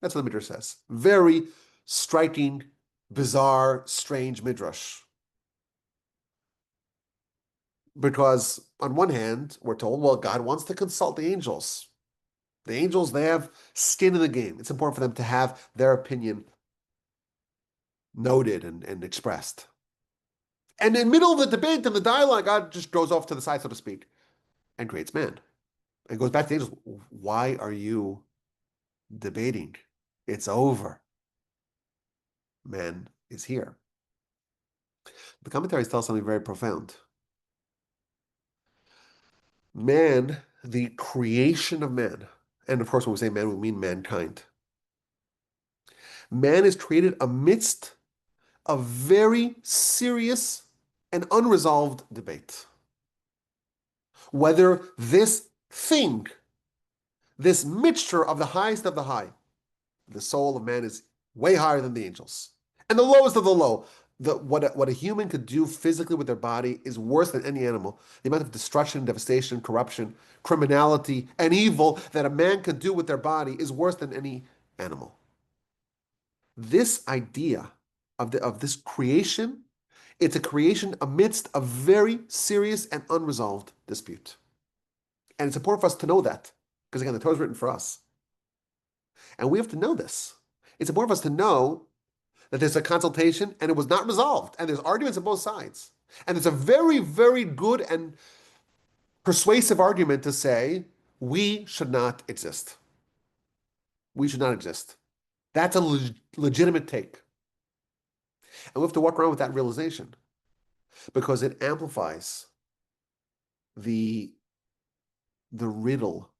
That's what the Midrash says. Very striking, bizarre, strange Midrash. Because on one hand, we're told, well, God wants to consult the angels. The angels, they have skin in the game. It's important for them to have their opinion noted and expressed. And in the middle of the debate and the dialogue, God just goes off to the side, so to speak, and creates man. And goes back to the angels. Why are you debating? It's over. Man is here. The commentaries tell something very profound. Man, the creation of man, and of course, when we say man, we mean mankind. Man is created amidst a very serious and unresolved debate. Whether this thing, this mixture of the highest of the high, the soul of man is way higher than the angels, and the lowest of the low. What a human could do physically with their body is worse than any animal. The amount of destruction, devastation, corruption, criminality, and evil that a man could do with their body is worse than any animal. This idea of this creation, it's a creation amidst a very serious and unresolved dispute. And it's important for us to know that, because again, the Torah is written for us. And we have to know this. It's important for us to know that there's a consultation and it was not resolved, and there's arguments on both sides. And it's a very, very good and persuasive argument to say, we should not exist. We should not exist. That's a legitimate take. And we have to walk around with that realization because it amplifies the riddle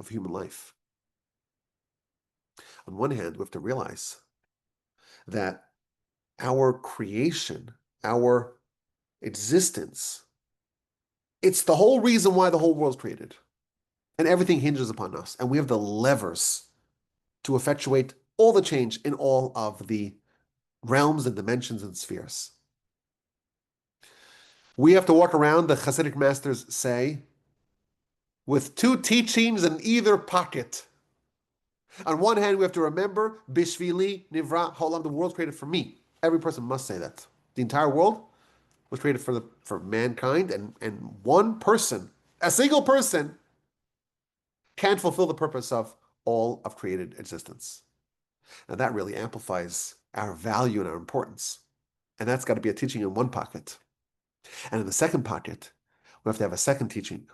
of human life. On one hand, we have to realize that our creation, our existence, it's the whole reason why the whole world's created. And everything hinges upon us. And we have the levers to effectuate all the change in all of the realms and dimensions and spheres. We have to walk around, the Hasidic masters say, with two teachings in either pocket. On one hand, we have to remember, Bishvili Nivra Haolam, the world's created for me. Every person must say that. The entire world was created for mankind, and one person, a single person, can't fulfill the purpose of all of created existence. Now that really amplifies our value and our importance. And that's got to be a teaching in one pocket. And in the second pocket, we have to have a second teaching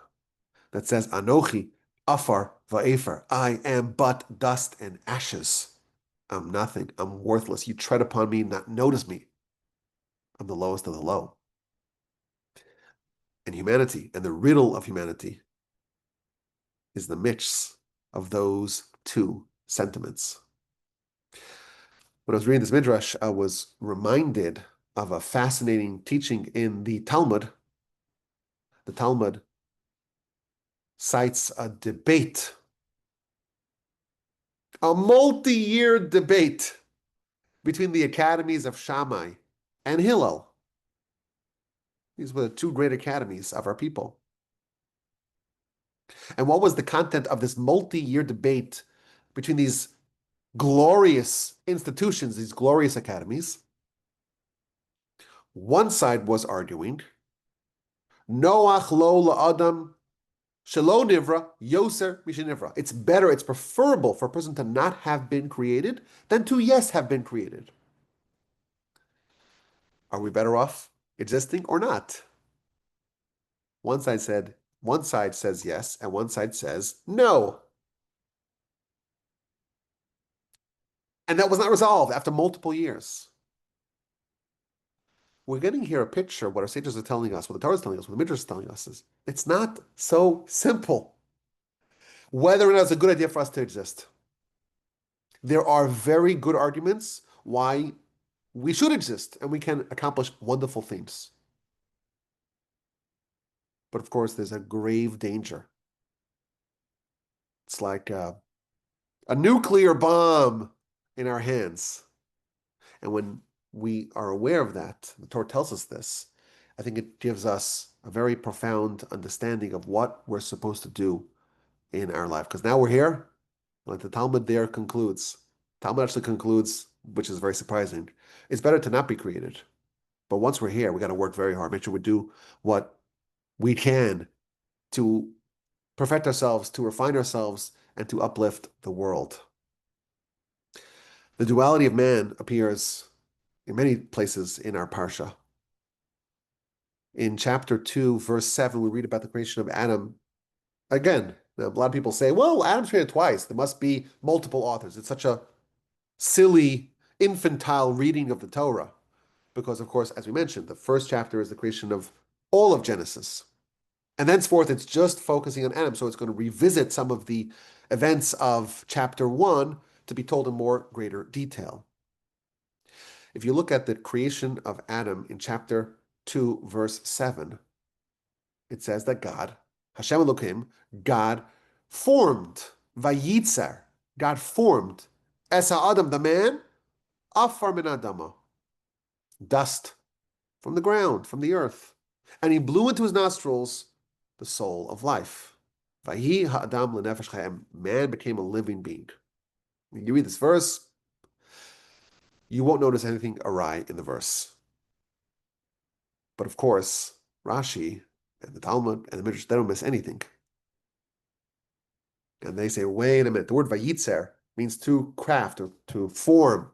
that says, Anochi Afar Va'efer, I am but dust and ashes. I'm nothing. I'm worthless. You tread upon me, not notice me. I'm the lowest of the low. And humanity, and the riddle of humanity, is the mix of those two sentiments. When I was reading this Midrash, I was reminded of a fascinating teaching in the Talmud. The Talmud cites a debate, a multi-year debate between the academies of Shammai and Hillel. These were the two great academies of our people. And what was the content of this multi-year debate between these glorious institutions, these glorious academies? One side was arguing, Noach lo la'adam shelo nivra yoser mishenivra. It's better, it's preferable for a person to not have been created than to, yes, have been created. Are we better off existing or not? One side says yes, and one side says no. And that was not resolved after multiple years. We're getting here a picture of what our sages are telling us, what the Torah is telling us, what the Midrash is telling us is it's not so simple whether or not it's a good idea for us to exist. There are very good arguments why we should exist and we can accomplish wonderful things. But of course, there's a grave danger. It's like a nuclear bomb in our hands. And when we are aware of that, the Torah tells us this, I think it gives us a very profound understanding of what we're supposed to do in our life. Because now we're here, like the Talmud there concludes. Talmud actually concludes, which is very surprising. It's better to not be created. But once we're here, we got to work very hard, make sure we do what we can to perfect ourselves, to refine ourselves, and to uplift the world. The duality of man appears in many places in our Parsha. In chapter 2, verse 7, we read about the creation of Adam. Again, a lot of people say, well, Adam's created twice. There must be multiple authors. It's such a silly, infantile reading of the Torah. Because, of course, as we mentioned, the first chapter is the creation of all of Genesis. And thenceforth, it's just focusing on Adam. So it's going to revisit some of the events of chapter 1 to be told in more greater detail. If you look at the creation of Adam in chapter 2, verse 7, it says that God, Hashem Elohim, God formed, Vayitzer, God formed, Es Adam, the man, Afar min Adama, dust from the ground, from the earth. And he blew into his nostrils the soul of life. Vayi ha'adam lenefesh chayim, man became a living being. When you read this verse, you won't notice anything awry in the verse. But of course, Rashi and the Talmud and the Midrash, they don't miss anything. And they say, wait a minute, the word vayitzer means to craft or to form.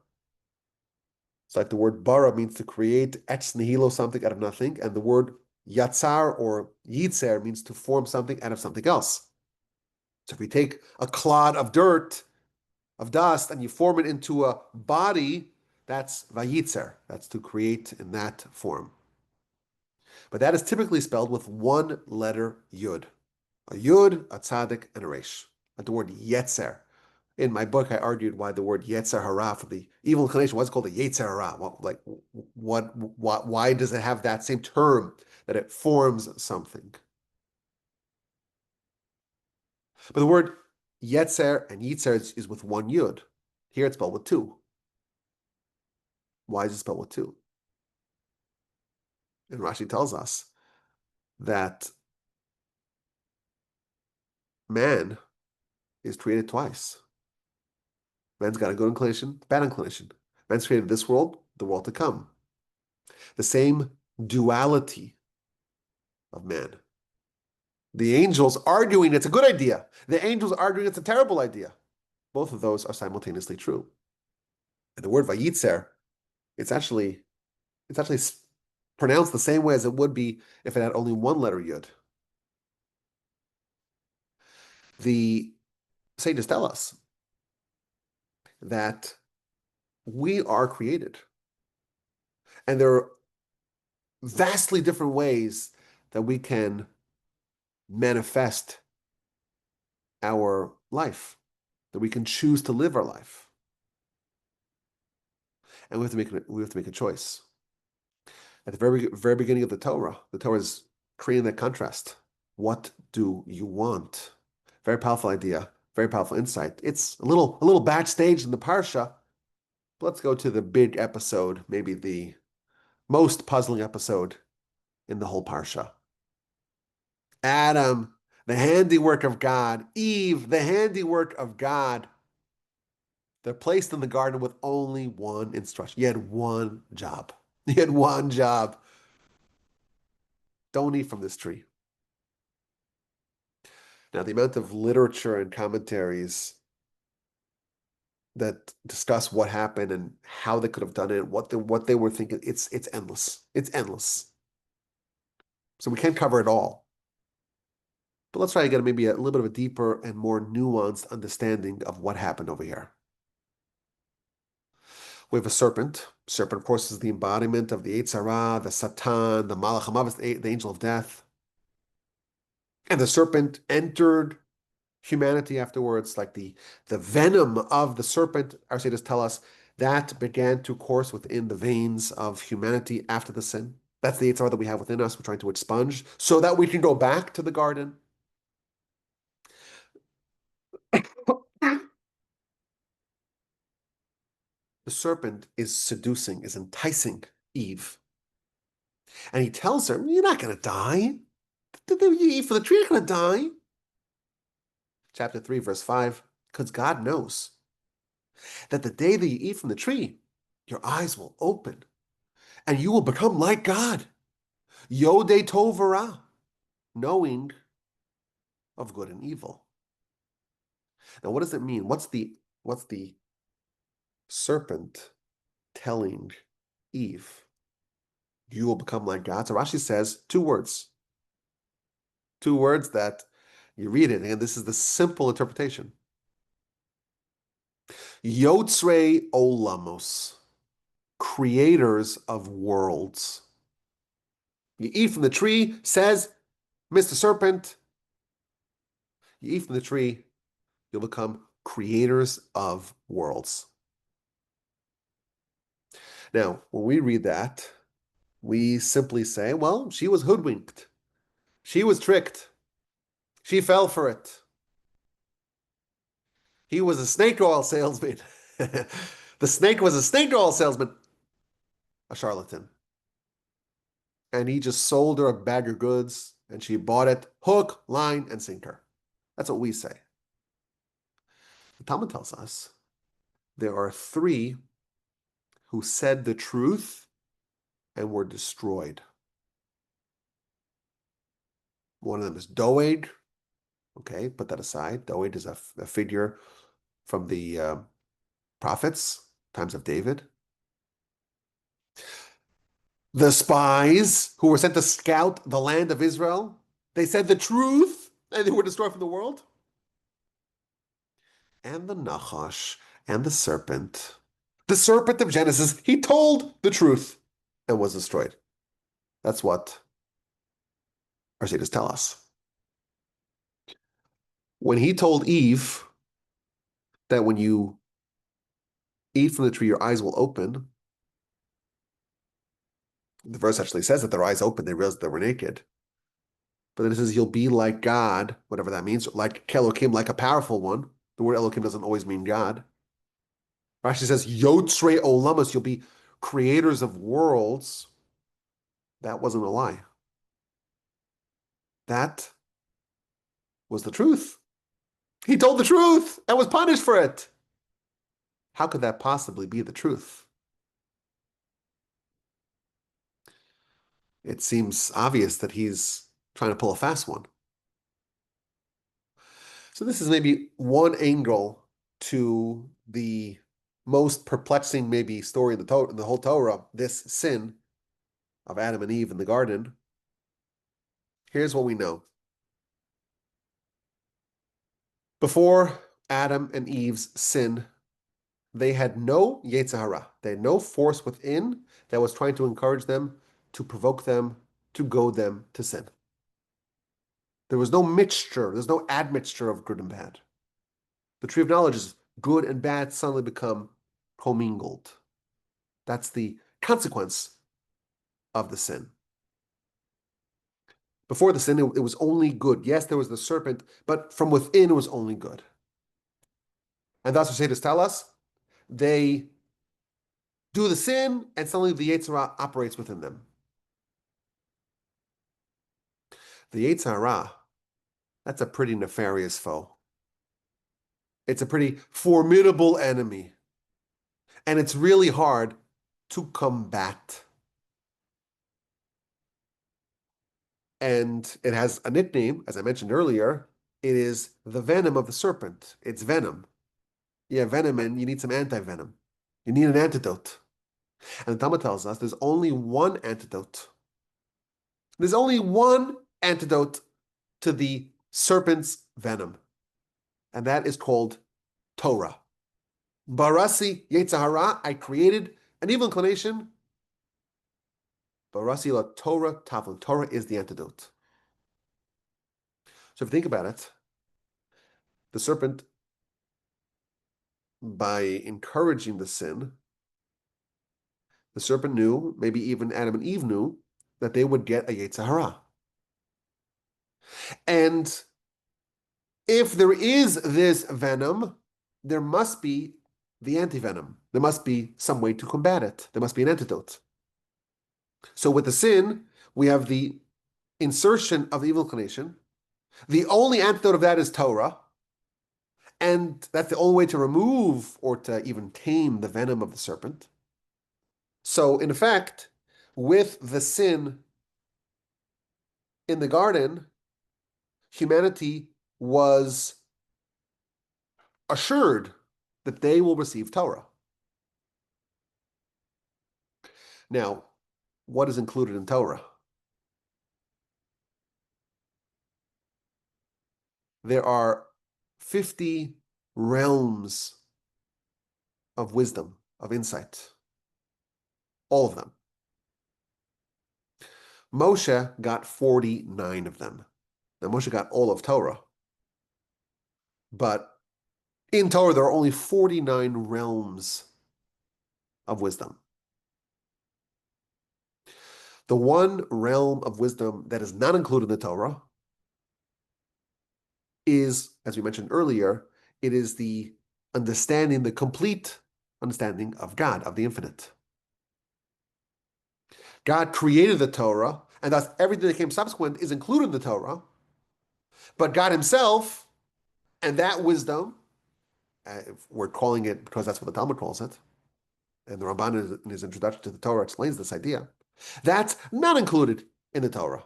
It's like the word bara means to create, ex nihilo, something out of nothing, and the word yatzar or yitzer means to form something out of something else. So if you take a clod of dirt, of dust, and you form it into a body, that's vayitzer. That's to create in that form. But that is typically spelled with one letter yud. A yud, a tzaddik, and a resh. Like the word yetzer. In my book, I argued why the word yetzer hara for the evil inclination was called a yetzer hara. Why does it have that same term that it forms something? But the word yetzer and yitzer is with one yud. Here it's spelled with two. Why is it spelled with two? And Rashi tells us that man is created twice. Man's got a good inclination, bad inclination. Man's created this world, the world to come. The same duality of man. The angels arguing it's a good idea. The angels arguing it's a terrible idea. Both of those are simultaneously true. And the word vayitzer, it's actually pronounced the same way as it would be if it had only one letter yud. The sages tell us that we are created. And there are vastly different ways that we can manifest our life, that we can choose to live our life. And we have to make a choice. At the very beginning of the Torah is creating that contrast. What do you want? Very powerful idea, very powerful insight. It's a little backstage in the Parsha. But let's go to the big episode, maybe the most puzzling episode in the whole Parsha. Adam, the handiwork of God. Eve, the handiwork of God. They're placed in the garden with only one instruction. You had one job. You had one job. Don't eat from this tree. Now, the amount of literature and commentaries that discuss what happened and how they could have done it, what they were thinking, it's endless. It's endless. So we can't cover it all. But let's try to get maybe a little bit of a deeper and more nuanced understanding of what happened over here. We have a serpent. Serpent, of course, is the embodiment of the Yetzer Hara, the Satan, the Malach HaMavet, the angel of death. And the serpent entered humanity afterwards, like the venom of the serpent, our sages tell us, that began to course within the veins of humanity after the sin. That's the Yetzer Hara that we have within us. We're trying to expunge so that we can go back to the garden. The serpent is seducing, is enticing Eve. And he tells her, you're not going to die. You eat from the tree, you're not going to die. Chapter 3, verse 5, because God knows that the day that you eat from the tree, your eyes will open and you will become like God. Yodei tov v'ra, knowing of good and evil. Now, what does it mean? What's the serpent telling Eve? You will become like God. So Rashi says two words that you read it, and this is the simple interpretation. Yotzrei olamos, creators of worlds. You eat from the tree, says Mr. Serpent. You eat from the tree, you'll become creators of worlds. Now, when we read that, we simply say, well, she was hoodwinked. She was tricked. She fell for it. He was a snake oil salesman. The snake was a snake oil salesman, a charlatan. And he just sold her a bag of goods, and she bought it hook, line, and sinker. That's what we say. The Talmud tells us there are three who said the truth and were destroyed. One of them is Doeg. Okay, put that aside. Doeg is a figure from the prophets, times of David. The spies who were sent to scout the land of Israel, they said the truth and they were destroyed from the world. And the Nachash and the serpent of Genesis, he told the truth and was destroyed. That's what our sages tell us. When he told Eve that when you eat from the tree, your eyes will open, the verse actually says that their eyes opened, they realized they were naked. But then it says, you'll be like God, whatever that means, like Elohim, like a powerful one. The word Elohim doesn't always mean God. Rashi says, Yotzrei olamas, you'll be creators of worlds. That wasn't a lie. That was the truth. He told the truth and was punished for it. How could that possibly be the truth? It seems obvious that he's trying to pull a fast one. So this is maybe one angle to the most perplexing maybe story in the whole Torah, this sin of Adam and Eve in the garden. Here's what we know. Before Adam and Eve's sin, they had no Yetzer Hara. They had no force within that was trying to encourage them, to provoke them, to goad them to sin. There was no mixture. There's no admixture of good and bad. The tree of knowledge is good and bad suddenly become commingled. That's the consequence of the sin. Before the sin, it was only good. Yes, there was the serpent, but from within it was only good. And that's what sages tell us. They do the sin, and suddenly the Yetzer Hara operates within them. The Yetzer Hara, that's a pretty nefarious foe. It's a pretty formidable enemy. And it's really hard to combat. And it has a nickname, as I mentioned earlier. It is the venom of the serpent. It's venom. You have venom and you need some anti-venom. You need an antidote. And the Talmud tells us there's only one antidote. There's only one antidote to the serpent's venom. And that is called Torah. Barasi Yetzer Hara, I created an evil inclination. Barasi la Torah tavlin. Torah is the antidote. So if you think about it, the serpent, by encouraging the sin, The serpent knew, maybe even Adam and Eve knew, that they would get a Yetzer Hara. And if there is this venom, there must be the antivenom. There must be some way to combat it. There must be an antidote. So with the sin, we have the insertion of the evil inclination. The only antidote of that is Torah. And that's the only way to remove or to even tame the venom of the serpent. So, in effect, with the sin in the garden, humanity was assured that they will receive Torah. Now, what is included in Torah? There are 50 realms of wisdom, of insight. All of them. Moshe got 49 of them. Now, Moshe got all of Torah. But in Torah, there are only 49 realms of wisdom. The one realm of wisdom that is not included in the Torah is, as we mentioned earlier, it is the understanding, the complete understanding of God, of the infinite. God created the Torah, and thus everything that came subsequent is included in the Torah. But God himself and that wisdom, we're calling it because that's what the Talmud calls it, and the Ramban in his introduction to the Torah explains this idea, that's not included in the Torah.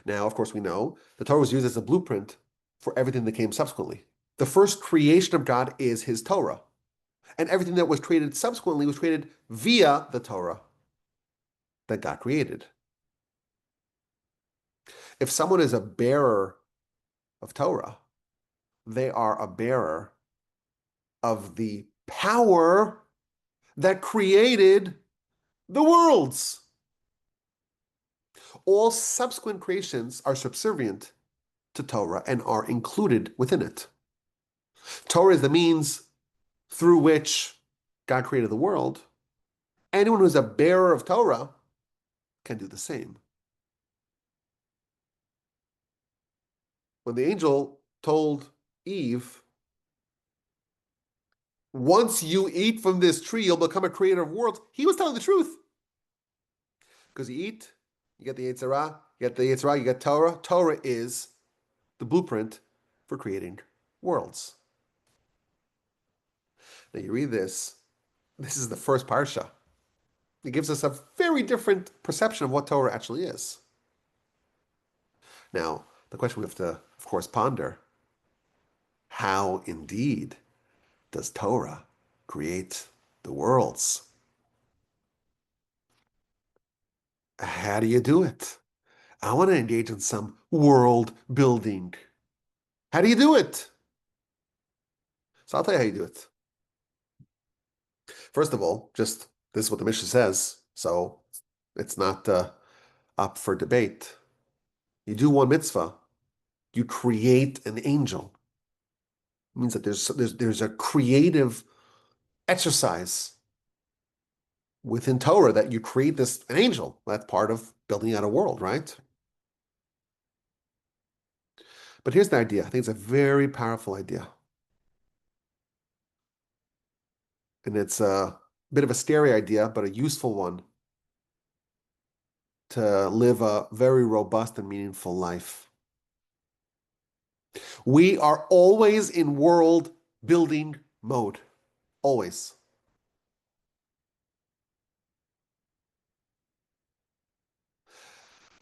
Now, of course, we know the Torah was used as a blueprint for everything that came subsequently. The first creation of God is his Torah. And everything that was created subsequently was created via the Torah that God created. If someone is a bearer of Torah, they are a bearer of the power that created the worlds. All subsequent creations are subservient to Torah and are included within it. Torah is the means through which God created the world. Anyone who's a bearer of Torah can do the same. When the angel told Eve, once you eat from this tree, you'll become a creator of worlds, he was telling the truth. Because you eat, you get the Yetzer Hara, you get Torah. Torah is the blueprint for creating worlds. Now you read this is the first parsha. It gives us a very different perception of what Torah actually is. Now, the question we have to, of course, ponder, how indeed does Torah create the worlds? How do you do it? I want to engage in some world building. How do you do it? So I'll tell you how you do it. First of all, just this is what the Mishnah says, so it's not up for debate. You do one mitzvah, you create an angel. It means that there's a creative exercise within Torah that you create an angel. That's part of building out a world, right? But here's the idea. I think it's a very powerful idea. And it's a bit of a scary idea, but a useful one to live a very robust and meaningful life. We are always in world building mode. Always.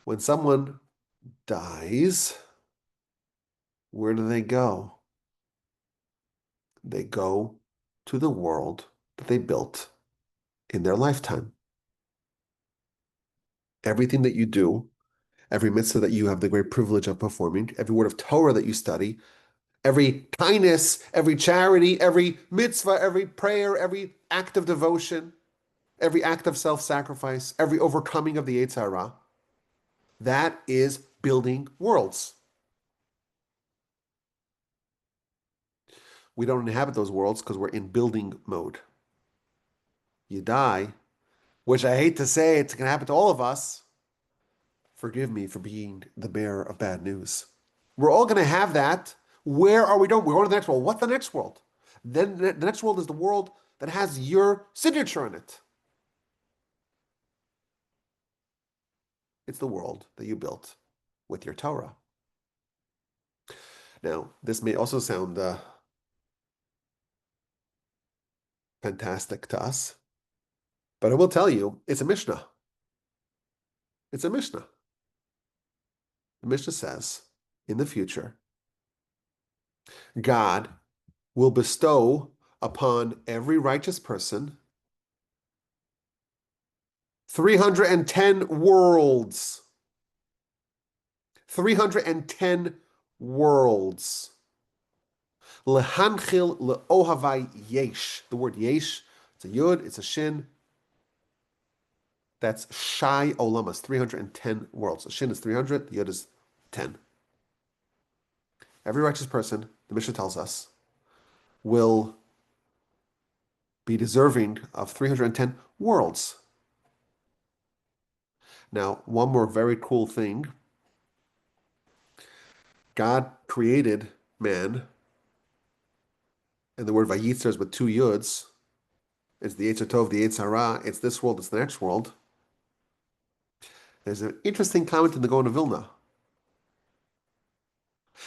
When someone dies, where do they go? They go to the world that they built in their lifetime. Everything that you do, every mitzvah that you have the great privilege of performing, every word of Torah that you study, every kindness, every charity, every mitzvah, every prayer, every act of devotion, every act of self-sacrifice, every overcoming of the Yetzer Hara, that is building worlds. We don't inhabit those worlds because we're in building mode. you die, which I hate to say it's going to happen to all of us. Forgive me for being the bearer of bad news. We're all going to have that. Where are we going? We're going to the next world. What's the next world? Then the next world is the world that has your signature in it. It's the world that you built with your Torah. Now, this may also sound fantastic to us, but I will tell you, it's a Mishnah. It's a Mishnah. The Mishnah says, in the future, God will bestow upon every righteous person 310 worlds. 310 worlds. Lehanchil leohavai yesh. The word yesh, it's a yud, it's a shin. That's shai olamas, 310 worlds. The shin is 300, the yud is 10. Every righteous person, the Mishnah tells us, will be deserving of 310 worlds. Now, one more very cool thing. God created man, and the word vayitzer is with two yuds. It's the Yetzer Tov, the Yetzer Hara. It's this world, it's the next world. There's an interesting comment in the Gaon of Vilna.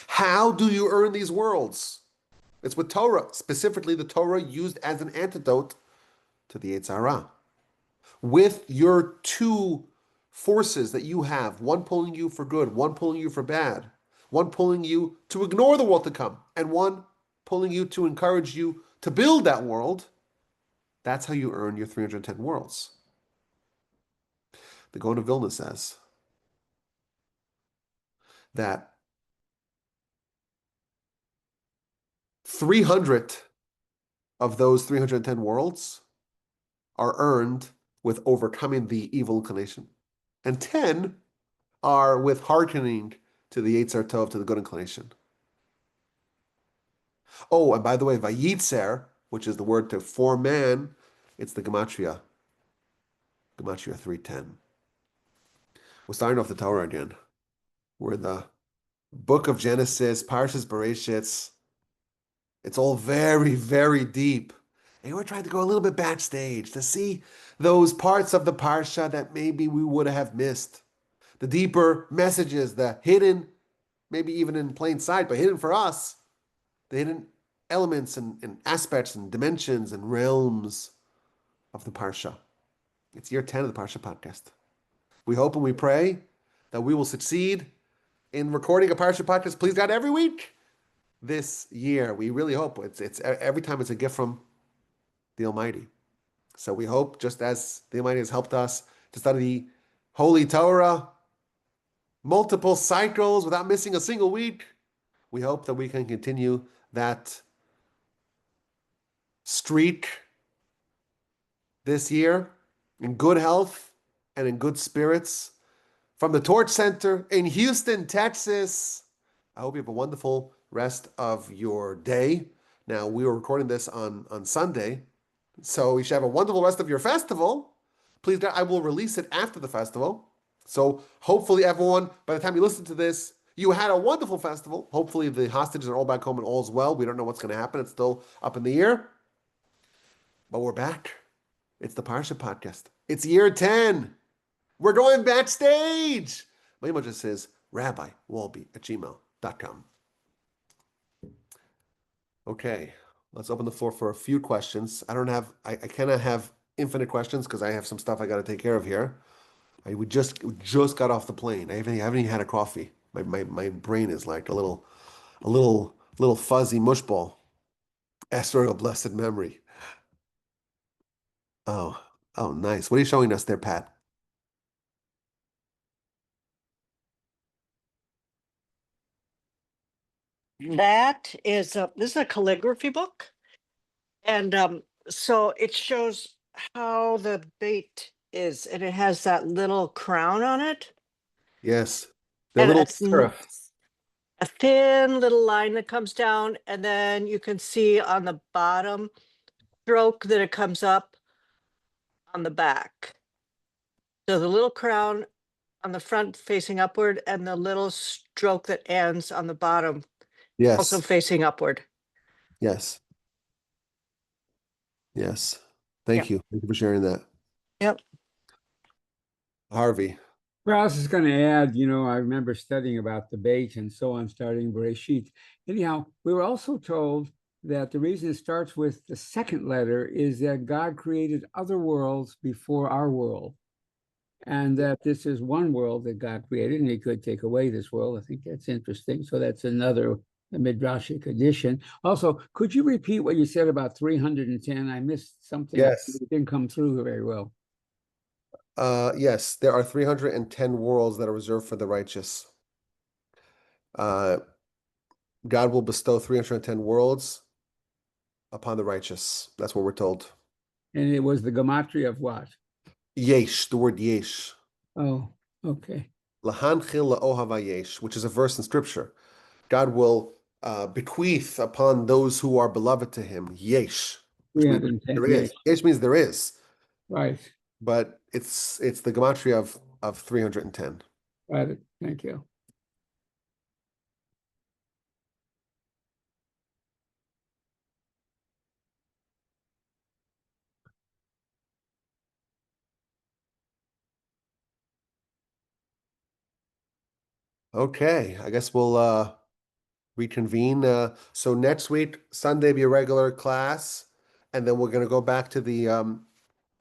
How do you earn these worlds? It's with Torah, specifically the Torah used as an antidote to the Yetzer Hara. With your two forces that you have, one pulling you for good, one pulling you for bad, one pulling you to ignore the world to come, and one pulling you to encourage you to build that world, that's how you earn your 310 worlds. The Gaon of Vilna says that 300 of those 310 worlds are earned with overcoming the evil inclination, and 10 are with hearkening to the Yetzer Tov, to the good inclination. Oh, and by the way, Vayitzer, which is the word to form man, it's the Gematria 310. We're starting off the Torah again. We're in the book of Genesis, Parshas Bereshit. It's all very, very deep. And we're trying to go a little bit backstage to see those parts of the Parsha that maybe we would have missed. The deeper messages, the hidden, maybe even in plain sight, but hidden for us, the hidden elements and aspects and dimensions and realms of the Parsha. It's year 10 of the Parsha podcast. We hope and we pray that we will succeed in recording a Parsha podcast, please God, every week this year. We really hope. It's every time it's a gift from the Almighty. So we hope, just as the Almighty has helped us to study the Holy Torah, multiple cycles without missing a single week, we hope that we can continue that streak this year in good health and in good spirits. From the Torch Center in Houston, Texas, I hope you have a wonderful rest of your day. Now, we were recording this on Sunday, so you should have a wonderful rest of your festival. Please, God, I will release it after the festival. So hopefully everyone, by the time you listen to this, you had a wonderful festival. Hopefully the hostages are all back home and all's well. We don't know what's going to happen. It's still up in the air. But we're back. It's the Parsha podcast. It's year 10. We're going backstage. My email just says rabbiwolbe@gmail.com. Okay, let's open the floor for a few questions. I cannot have infinite questions because I have some stuff I got to take care of here. We just got off the plane. I haven't even had a coffee. My brain is like a little fuzzy mushball. Esther of blessed memory. Oh, nice. What are you showing us there, Pat? That is this is a calligraphy book, and so it shows how the bait is, and it has that little crown on it, Yes, the and little it's serif. a thin little line that comes down, and then you can see on the bottom stroke that it comes up. on the back. So the little crown on the front facing upward and the little stroke that ends on the bottom also Yes. facing upward. Yes. Yes. Yep. Thank you. Thank you for sharing that. Yep. Harvey. Well, I was just going to add, I remember studying about the bait and so on, starting Bereshit. Anyhow, we were also told that the reason it starts with the second letter is that God created other worlds before our world. And that this is one world that God created, and he could take away this world. I think that's interesting. So that's another Midrashic addition. Also, could you repeat what you said about 310? I missed something. Yes. It didn't come through very well. Yes, there are 310 worlds that are reserved for the righteous. God will bestow 310 worlds upon the righteous. That's what we're told. And it was the gematria of what? Yesh, the word yesh. Oh, okay. Lahanchil la'ohava yesh, which is a verse in scripture. God will bequeath upon those who are beloved to him. Yesh, which means 310, there is. Yesh means there is. Right. But it's the gematria of 310. Got it. Thank you. Okay, I guess we'll reconvene. So next week, Sunday, be a regular class, and then we're gonna go back to the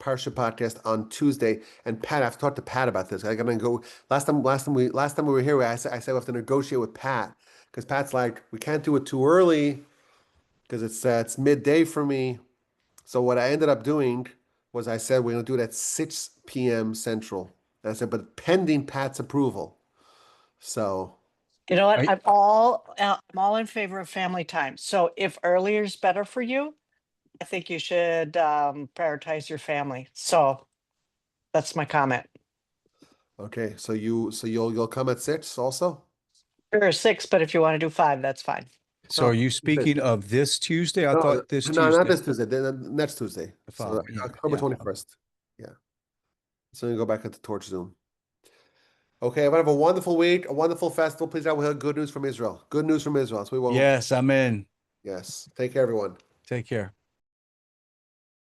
Parsha podcast on Tuesday. And Pat, I've talked to Pat about this. I gotta go. Last time we were here, I said we have to negotiate with Pat because Pat's like, we can't do it too early because it's midday for me. So what I ended up doing was I said we're gonna do it at 6 p.m. Central. And I said, but pending Pat's approval. So You know what? I- I'm all in favor of family time. So if earlier is better for you, I think you should prioritize your family. So that's my comment. okay, so you'll come at 6 also? Or 6, but if you want to do 5, that's fine. So are you speaking of this Tuesday? I No, thought this no, not Tuesday. this Tuesday. The next Tuesday. The So following, yeah, October yeah. 21st. Yeah. So we go back at the Torch Zoom. Okay, everyone have a wonderful week, a wonderful festival. Please God, we heard good news from Israel. Good news from Israel. So we will. Yes, I'm in. Yes. Take care, everyone. Take care.